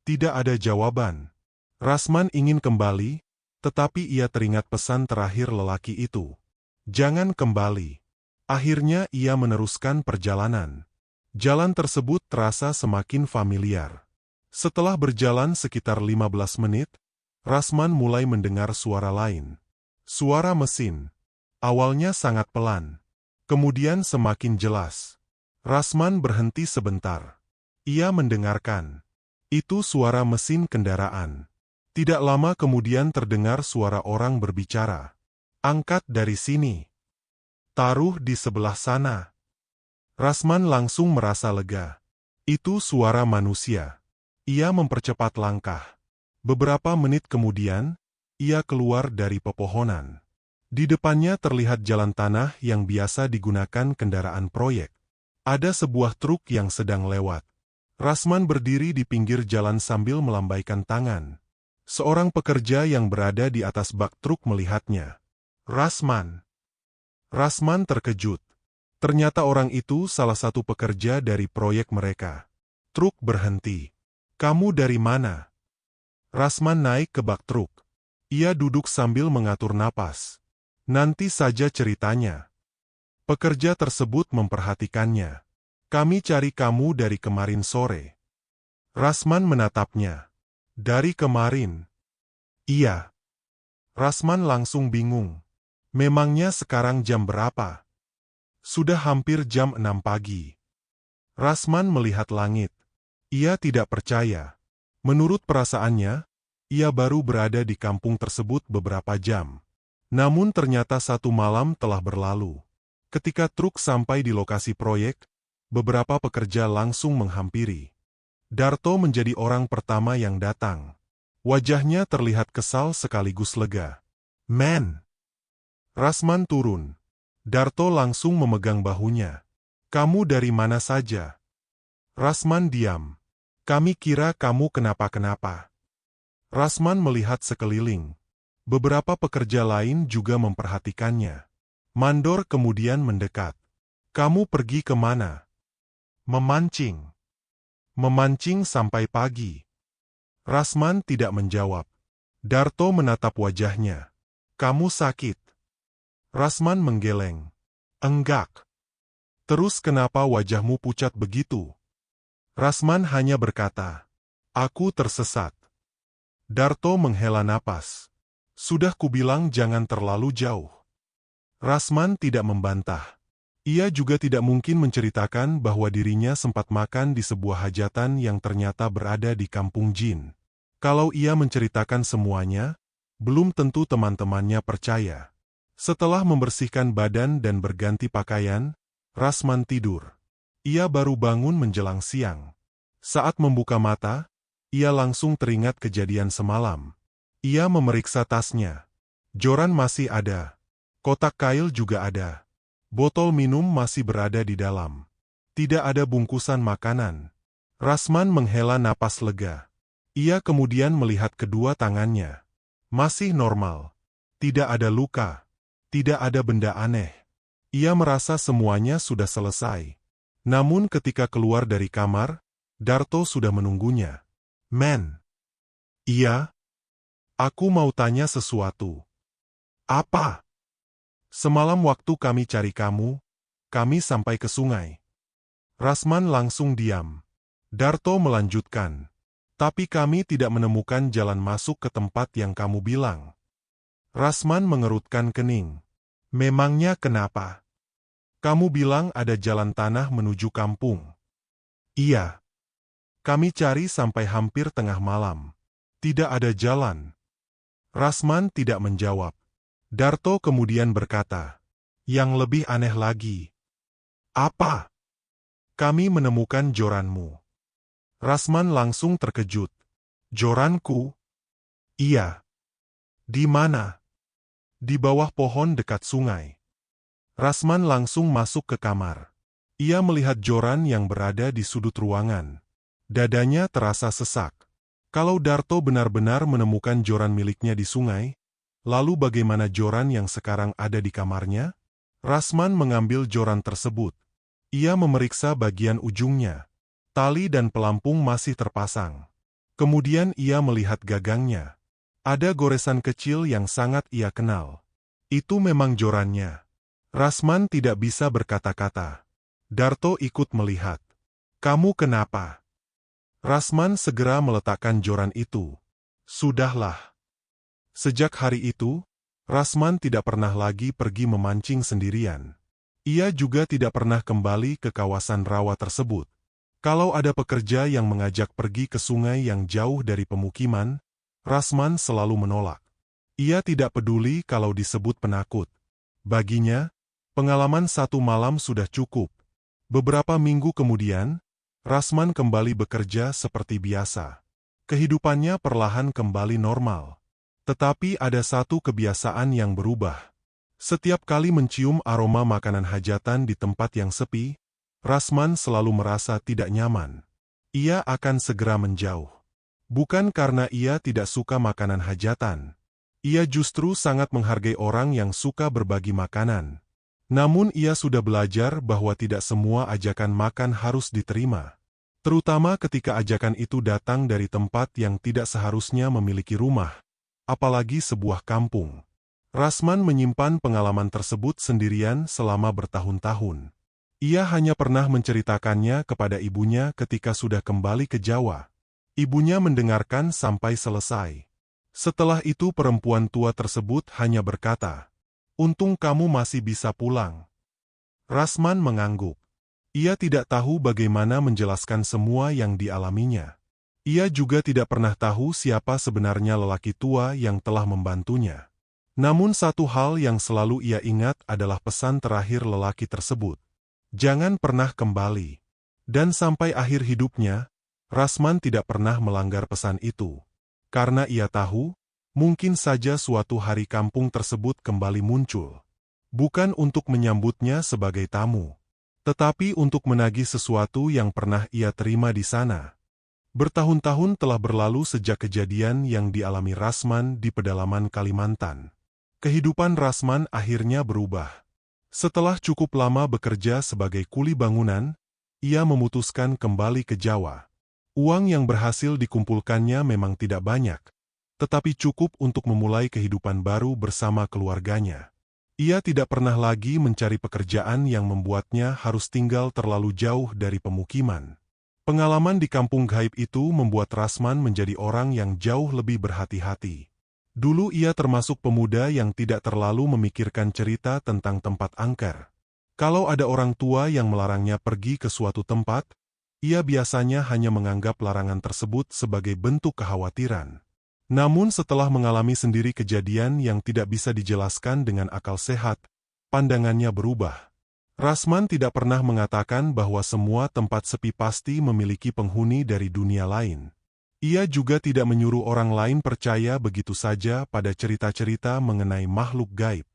Tidak ada jawaban. Rasman ingin kembali, tetapi ia teringat pesan terakhir lelaki itu. "Jangan kembali." Akhirnya ia meneruskan perjalanan. Jalan tersebut terasa semakin familiar. Setelah berjalan sekitar 15 menit, Rasman mulai mendengar suara lain. Suara mesin. Awalnya sangat pelan. Kemudian semakin jelas. Rasman berhenti sebentar. Ia mendengarkan. Itu suara mesin kendaraan. Tidak lama kemudian terdengar suara orang berbicara. "Angkat dari sini. Taruh di sebelah sana." Rasman langsung merasa lega. Itu suara manusia. Ia mempercepat langkah. Beberapa menit kemudian, ia keluar dari pepohonan. Di depannya terlihat jalan tanah yang biasa digunakan kendaraan proyek. Ada sebuah truk yang sedang lewat. Rasman berdiri di pinggir jalan sambil melambaikan tangan. Seorang pekerja yang berada di atas bak truk melihatnya. "Rasman." Rasman terkejut. Ternyata orang itu salah satu pekerja dari proyek mereka. Truk berhenti. "Kamu dari mana?" Rasman naik ke bak truk. Ia duduk sambil mengatur napas. "Nanti saja ceritanya." Pekerja tersebut memperhatikannya. "Kami cari kamu dari kemarin sore." Rasman menatapnya. "Dari kemarin?" "Iya." Rasman langsung bingung. Memangnya sekarang jam berapa? Sudah hampir jam 6 pagi. Rasman melihat langit. Ia tidak percaya. Menurut perasaannya, ia baru berada di kampung tersebut beberapa jam. Namun ternyata satu malam telah berlalu. Ketika truk sampai di lokasi proyek, beberapa pekerja langsung menghampiri. Darto menjadi orang pertama yang datang. Wajahnya terlihat kesal sekaligus lega. "Men!" Rasman turun. Darto langsung memegang bahunya. Kamu dari mana saja? Rasman diam. Kami kira kamu kenapa-kenapa. Rasman melihat sekeliling. Beberapa pekerja lain juga memperhatikannya. Mandor kemudian mendekat. Kamu pergi kemana? Memancing. Memancing sampai pagi. Rasman tidak menjawab. Darto menatap wajahnya. Kamu sakit? Rasman menggeleng. Enggak. Terus kenapa wajahmu pucat begitu? Rasman hanya berkata, aku tersesat. Darto menghela napas. Sudah kubilang jangan terlalu jauh. Rasman tidak membantah. Ia juga tidak mungkin menceritakan bahwa dirinya sempat makan di sebuah hajatan yang ternyata berada di kampung jin. Kalau ia menceritakan semuanya, belum tentu teman-temannya percaya. Setelah membersihkan badan dan berganti pakaian, Rasman tidur. Ia baru bangun menjelang siang. Saat membuka mata, ia langsung teringat kejadian semalam. Ia memeriksa tasnya. Joran masih ada. Kotak kail juga ada. Botol minum masih berada di dalam. Tidak ada bungkusan makanan. Rasman menghela napas lega. Ia kemudian melihat kedua tangannya. Masih normal. Tidak ada luka. Tidak ada benda aneh. Ia merasa semuanya sudah selesai. Namun ketika keluar dari kamar, Darto sudah menunggunya. Men. Iya? Aku mau tanya sesuatu. Apa? Semalam waktu kami cari kamu, kami sampai ke sungai. Rasman langsung diam. Darto melanjutkan. Tapi kami tidak menemukan jalan masuk ke tempat yang kamu bilang. Rasman mengerutkan kening. Memangnya kenapa? Kamu bilang ada jalan tanah menuju kampung. Iya. Kami cari sampai hampir tengah malam. Tidak ada jalan. Rasman tidak menjawab. Darto kemudian berkata, yang lebih aneh lagi. Apa? Kami menemukan joranmu. Rasman langsung terkejut. Joranku? Iya. Di mana? Di bawah pohon dekat sungai. Rasman langsung masuk ke kamar. Ia melihat joran yang berada di sudut ruangan. Dadanya terasa sesak. Kalau Darto benar-benar menemukan joran miliknya di sungai, lalu bagaimana joran yang sekarang ada di kamarnya? Rasman mengambil joran tersebut. Ia memeriksa bagian ujungnya. Tali dan pelampung masih terpasang. Kemudian ia melihat gagangnya. Ada goresan kecil yang sangat ia kenal. Itu memang jorannya. Rasman tidak bisa berkata-kata. Darto ikut melihat. Kamu kenapa? Rasman segera meletakkan joran itu. Sudahlah. Sejak hari itu, Rasman tidak pernah lagi pergi memancing sendirian. Ia juga tidak pernah kembali ke kawasan rawa tersebut. Kalau ada pekerja yang mengajak pergi ke sungai yang jauh dari pemukiman, Rasman selalu menolak. Ia tidak peduli kalau disebut penakut. Baginya, pengalaman satu malam sudah cukup. Beberapa minggu kemudian, Rasman kembali bekerja seperti biasa. Kehidupannya perlahan kembali normal. Tetapi ada satu kebiasaan yang berubah. Setiap kali mencium aroma makanan hajatan di tempat yang sepi, Rasman selalu merasa tidak nyaman. Ia akan segera menjauh. Bukan karena ia tidak suka makanan hajatan. Ia justru sangat menghargai orang yang suka berbagi makanan. Namun ia sudah belajar bahwa tidak semua ajakan makan harus diterima. Terutama ketika ajakan itu datang dari tempat yang tidak seharusnya memiliki rumah, apalagi sebuah kampung. Rasman menyimpan pengalaman tersebut sendirian selama bertahun-tahun. Ia hanya pernah menceritakannya kepada ibunya ketika sudah kembali ke Jawa. Ibunya mendengarkan sampai selesai. Setelah itu perempuan tua tersebut hanya berkata, "Untung kamu masih bisa pulang." Rasman mengangguk. Ia tidak tahu bagaimana menjelaskan semua yang dialaminya. Ia juga tidak pernah tahu siapa sebenarnya lelaki tua yang telah membantunya. Namun satu hal yang selalu ia ingat adalah pesan terakhir lelaki tersebut. Jangan pernah kembali. Dan sampai akhir hidupnya, Rasman tidak pernah melanggar pesan itu. Karena ia tahu, mungkin saja suatu hari kampung tersebut kembali muncul. Bukan untuk menyambutnya sebagai tamu, tetapi untuk menagih sesuatu yang pernah ia terima di sana. Bertahun-tahun telah berlalu sejak kejadian yang dialami Rasman di pedalaman Kalimantan. Kehidupan Rasman akhirnya berubah. Setelah cukup lama bekerja sebagai kuli bangunan, ia memutuskan kembali ke Jawa. Uang yang berhasil dikumpulkannya memang tidak banyak, tetapi cukup untuk memulai kehidupan baru bersama keluarganya. Ia tidak pernah lagi mencari pekerjaan yang membuatnya harus tinggal terlalu jauh dari pemukiman. Pengalaman di kampung gaib itu membuat Rasman menjadi orang yang jauh lebih berhati-hati. Dulu ia termasuk pemuda yang tidak terlalu memikirkan cerita tentang tempat angker. Kalau ada orang tua yang melarangnya pergi ke suatu tempat, ia biasanya hanya menganggap larangan tersebut sebagai bentuk kekhawatiran. Namun setelah mengalami sendiri kejadian yang tidak bisa dijelaskan dengan akal sehat, pandangannya berubah. Rasman tidak pernah mengatakan bahwa semua tempat sepi pasti memiliki penghuni dari dunia lain. Ia juga tidak menyuruh orang lain percaya begitu saja pada cerita-cerita mengenai makhluk gaib.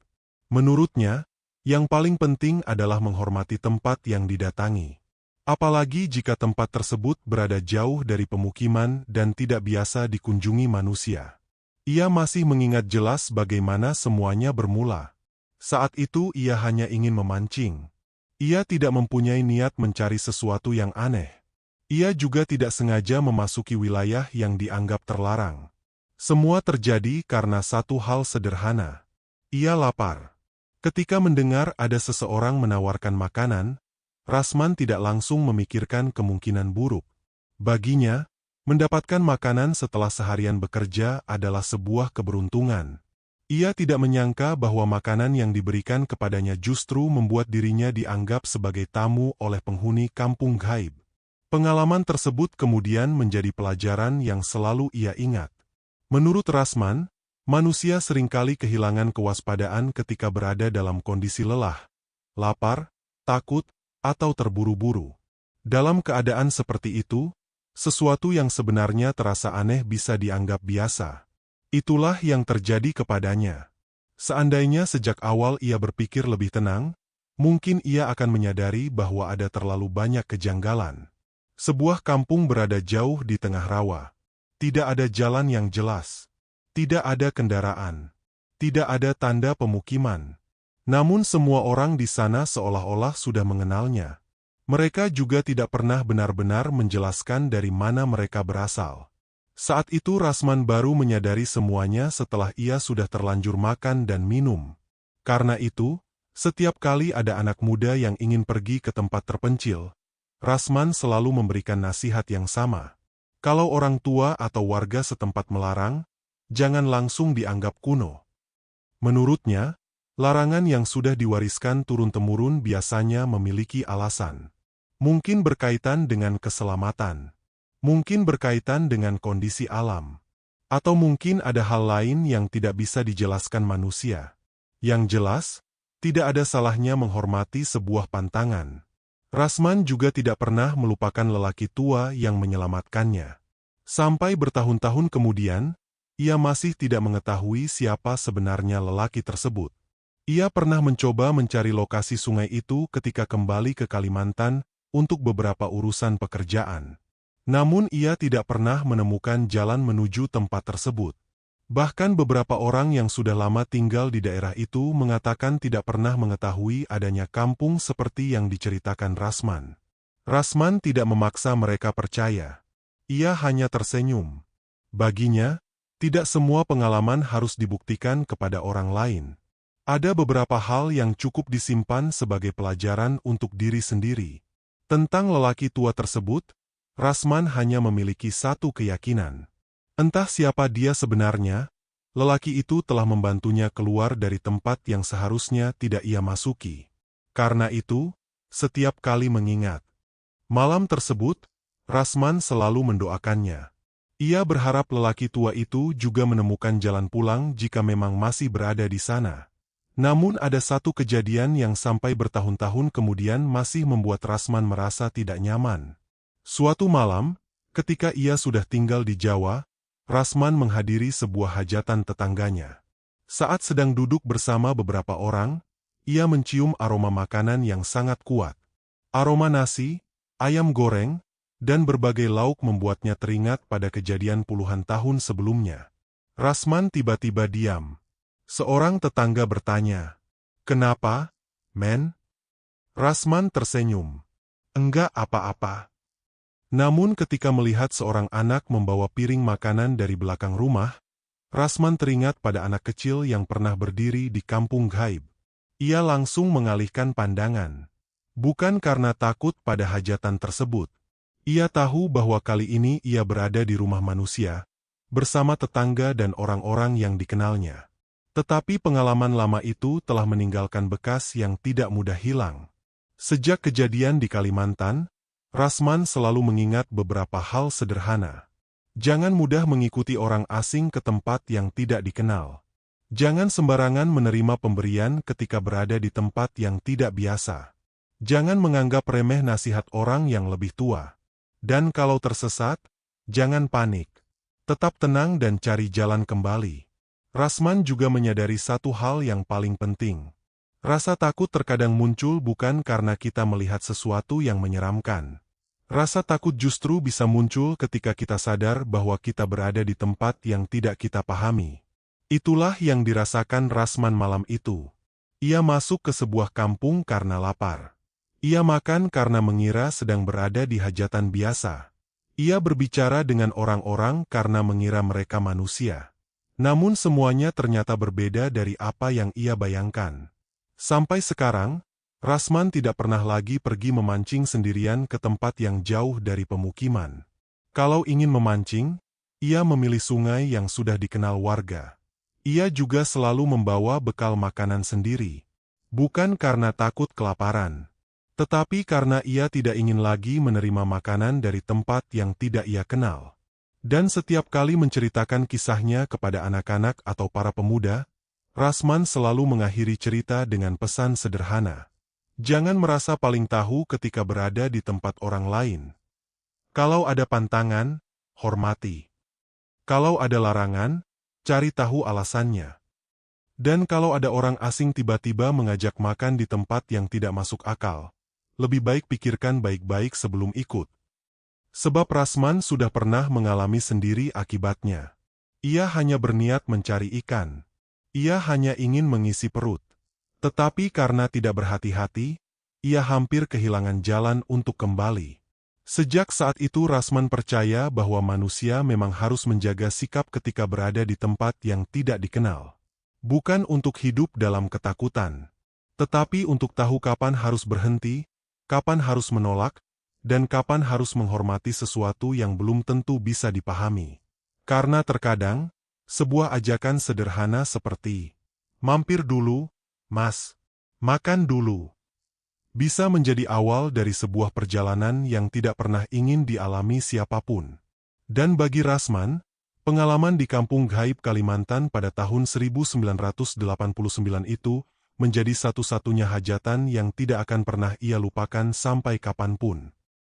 Menurutnya, yang paling penting adalah menghormati tempat yang didatangi. Apalagi jika tempat tersebut berada jauh dari pemukiman dan tidak biasa dikunjungi manusia. Ia masih mengingat jelas bagaimana semuanya bermula. Saat itu ia hanya ingin memancing. Ia tidak mempunyai niat mencari sesuatu yang aneh. Ia juga tidak sengaja memasuki wilayah yang dianggap terlarang. Semua terjadi karena satu hal sederhana. Ia lapar. Ketika mendengar ada seseorang menawarkan makanan, Rasman tidak langsung memikirkan kemungkinan buruk. Baginya, mendapatkan makanan setelah seharian bekerja adalah sebuah keberuntungan. Ia tidak menyangka bahwa makanan yang diberikan kepadanya justru membuat dirinya dianggap sebagai tamu oleh penghuni kampung gaib. Pengalaman tersebut kemudian menjadi pelajaran yang selalu ia ingat. Menurut Rasman, manusia seringkali kehilangan kewaspadaan ketika berada dalam kondisi lelah, lapar, takut, atau terburu-buru. Dalam keadaan seperti itu, sesuatu yang sebenarnya terasa aneh bisa dianggap biasa. Itulah yang terjadi kepadanya. Seandainya sejak awal ia berpikir lebih tenang, mungkin ia akan menyadari bahwa ada terlalu banyak kejanggalan. Sebuah kampung berada jauh di tengah rawa. Tidak ada jalan yang jelas. Tidak ada kendaraan. Tidak ada tanda pemukiman. Namun semua orang di sana seolah-olah sudah mengenalnya. Mereka juga tidak pernah benar-benar menjelaskan dari mana mereka berasal. Saat itu Rasman baru menyadari semuanya setelah ia sudah terlanjur makan dan minum. Karena itu, setiap kali ada anak muda yang ingin pergi ke tempat terpencil, Rasman selalu memberikan nasihat yang sama. Kalau orang tua atau warga setempat melarang, jangan langsung dianggap kuno. Menurutnya, larangan yang sudah diwariskan turun-temurun biasanya memiliki alasan. Mungkin berkaitan dengan keselamatan. Mungkin berkaitan dengan kondisi alam. Atau mungkin ada hal lain yang tidak bisa dijelaskan manusia. Yang jelas, tidak ada salahnya menghormati sebuah pantangan. Rasman juga tidak pernah melupakan lelaki tua yang menyelamatkannya. Sampai bertahun-tahun kemudian, ia masih tidak mengetahui siapa sebenarnya lelaki tersebut. Ia pernah mencoba mencari lokasi sungai itu ketika kembali ke Kalimantan untuk beberapa urusan pekerjaan. Namun ia tidak pernah menemukan jalan menuju tempat tersebut. Bahkan beberapa orang yang sudah lama tinggal di daerah itu mengatakan tidak pernah mengetahui adanya kampung seperti yang diceritakan Rasman. Rasman tidak memaksa mereka percaya. Ia hanya tersenyum. Baginya, tidak semua pengalaman harus dibuktikan kepada orang lain. Ada beberapa hal yang cukup disimpan sebagai pelajaran untuk diri sendiri. Tentang lelaki tua tersebut, Rasman hanya memiliki satu keyakinan. Entah siapa dia sebenarnya, lelaki itu telah membantunya keluar dari tempat yang seharusnya tidak ia masuki. Karena itu, setiap kali mengingat malam tersebut, Rasman selalu mendoakannya. Ia berharap lelaki tua itu juga menemukan jalan pulang jika memang masih berada di sana. Namun ada satu kejadian yang sampai bertahun-tahun kemudian masih membuat Rasman merasa tidak nyaman. Suatu malam, ketika ia sudah tinggal di Jawa, Rasman menghadiri sebuah hajatan tetangganya. Saat sedang duduk bersama beberapa orang, ia mencium aroma makanan yang sangat kuat. Aroma nasi, ayam goreng, dan berbagai lauk membuatnya teringat pada kejadian puluhan tahun sebelumnya. Rasman tiba-tiba diam. Seorang tetangga bertanya, "Kenapa, men?" Rasman tersenyum. "Enggak apa-apa." Namun ketika melihat seorang anak membawa piring makanan dari belakang rumah, Rasman teringat pada anak kecil yang pernah berdiri di kampung gaib. Ia langsung mengalihkan pandangan. Bukan karena takut pada hajatan tersebut. Ia tahu bahwa kali ini ia berada di rumah manusia, bersama tetangga dan orang-orang yang dikenalnya. Tetapi pengalaman lama itu telah meninggalkan bekas yang tidak mudah hilang. Sejak kejadian di Kalimantan, Rasman selalu mengingat beberapa hal sederhana. Jangan mudah mengikuti orang asing ke tempat yang tidak dikenal. Jangan sembarangan menerima pemberian ketika berada di tempat yang tidak biasa. Jangan menganggap remeh nasihat orang yang lebih tua. Dan kalau tersesat, jangan panik. Tetap tenang dan cari jalan kembali. Rasman juga menyadari satu hal yang paling penting. Rasa takut terkadang muncul bukan karena kita melihat sesuatu yang menyeramkan. Rasa takut justru bisa muncul ketika kita sadar bahwa kita berada di tempat yang tidak kita pahami. Itulah yang dirasakan Rasman malam itu. Ia masuk ke sebuah kampung karena lapar. Ia makan karena mengira sedang berada di hajatan biasa. Ia berbicara dengan orang-orang karena mengira mereka manusia. Namun semuanya ternyata berbeda dari apa yang ia bayangkan. Sampai sekarang, Rasman tidak pernah lagi pergi memancing sendirian ke tempat yang jauh dari pemukiman. Kalau ingin memancing, ia memilih sungai yang sudah dikenal warga. Ia juga selalu membawa bekal makanan sendiri. Bukan karena takut kelaparan, tetapi karena ia tidak ingin lagi menerima makanan dari tempat yang tidak ia kenal. Dan setiap kali menceritakan kisahnya kepada anak-anak atau para pemuda, Rasman selalu mengakhiri cerita dengan pesan sederhana. Jangan merasa paling tahu ketika berada di tempat orang lain. Kalau ada pantangan, hormati. Kalau ada larangan, cari tahu alasannya. Dan kalau ada orang asing tiba-tiba mengajak makan di tempat yang tidak masuk akal, lebih baik pikirkan baik-baik sebelum ikut. Sebab Rasman sudah pernah mengalami sendiri akibatnya. Ia hanya berniat mencari ikan. Ia hanya ingin mengisi perut. Tetapi karena tidak berhati-hati, ia hampir kehilangan jalan untuk kembali. Sejak saat itu Rasman percaya bahwa manusia memang harus menjaga sikap ketika berada di tempat yang tidak dikenal. Bukan untuk hidup dalam ketakutan, tetapi untuk tahu kapan harus berhenti, kapan harus menolak, dan kapan harus menghormati sesuatu yang belum tentu bisa dipahami. Karena terkadang, sebuah ajakan sederhana seperti, "Mampir dulu, Mas, makan dulu," bisa menjadi awal dari sebuah perjalanan yang tidak pernah ingin dialami siapapun. Dan bagi Rasman, pengalaman di kampung gaib Kalimantan pada tahun 1989 itu menjadi satu-satunya hajatan yang tidak akan pernah ia lupakan sampai kapanpun.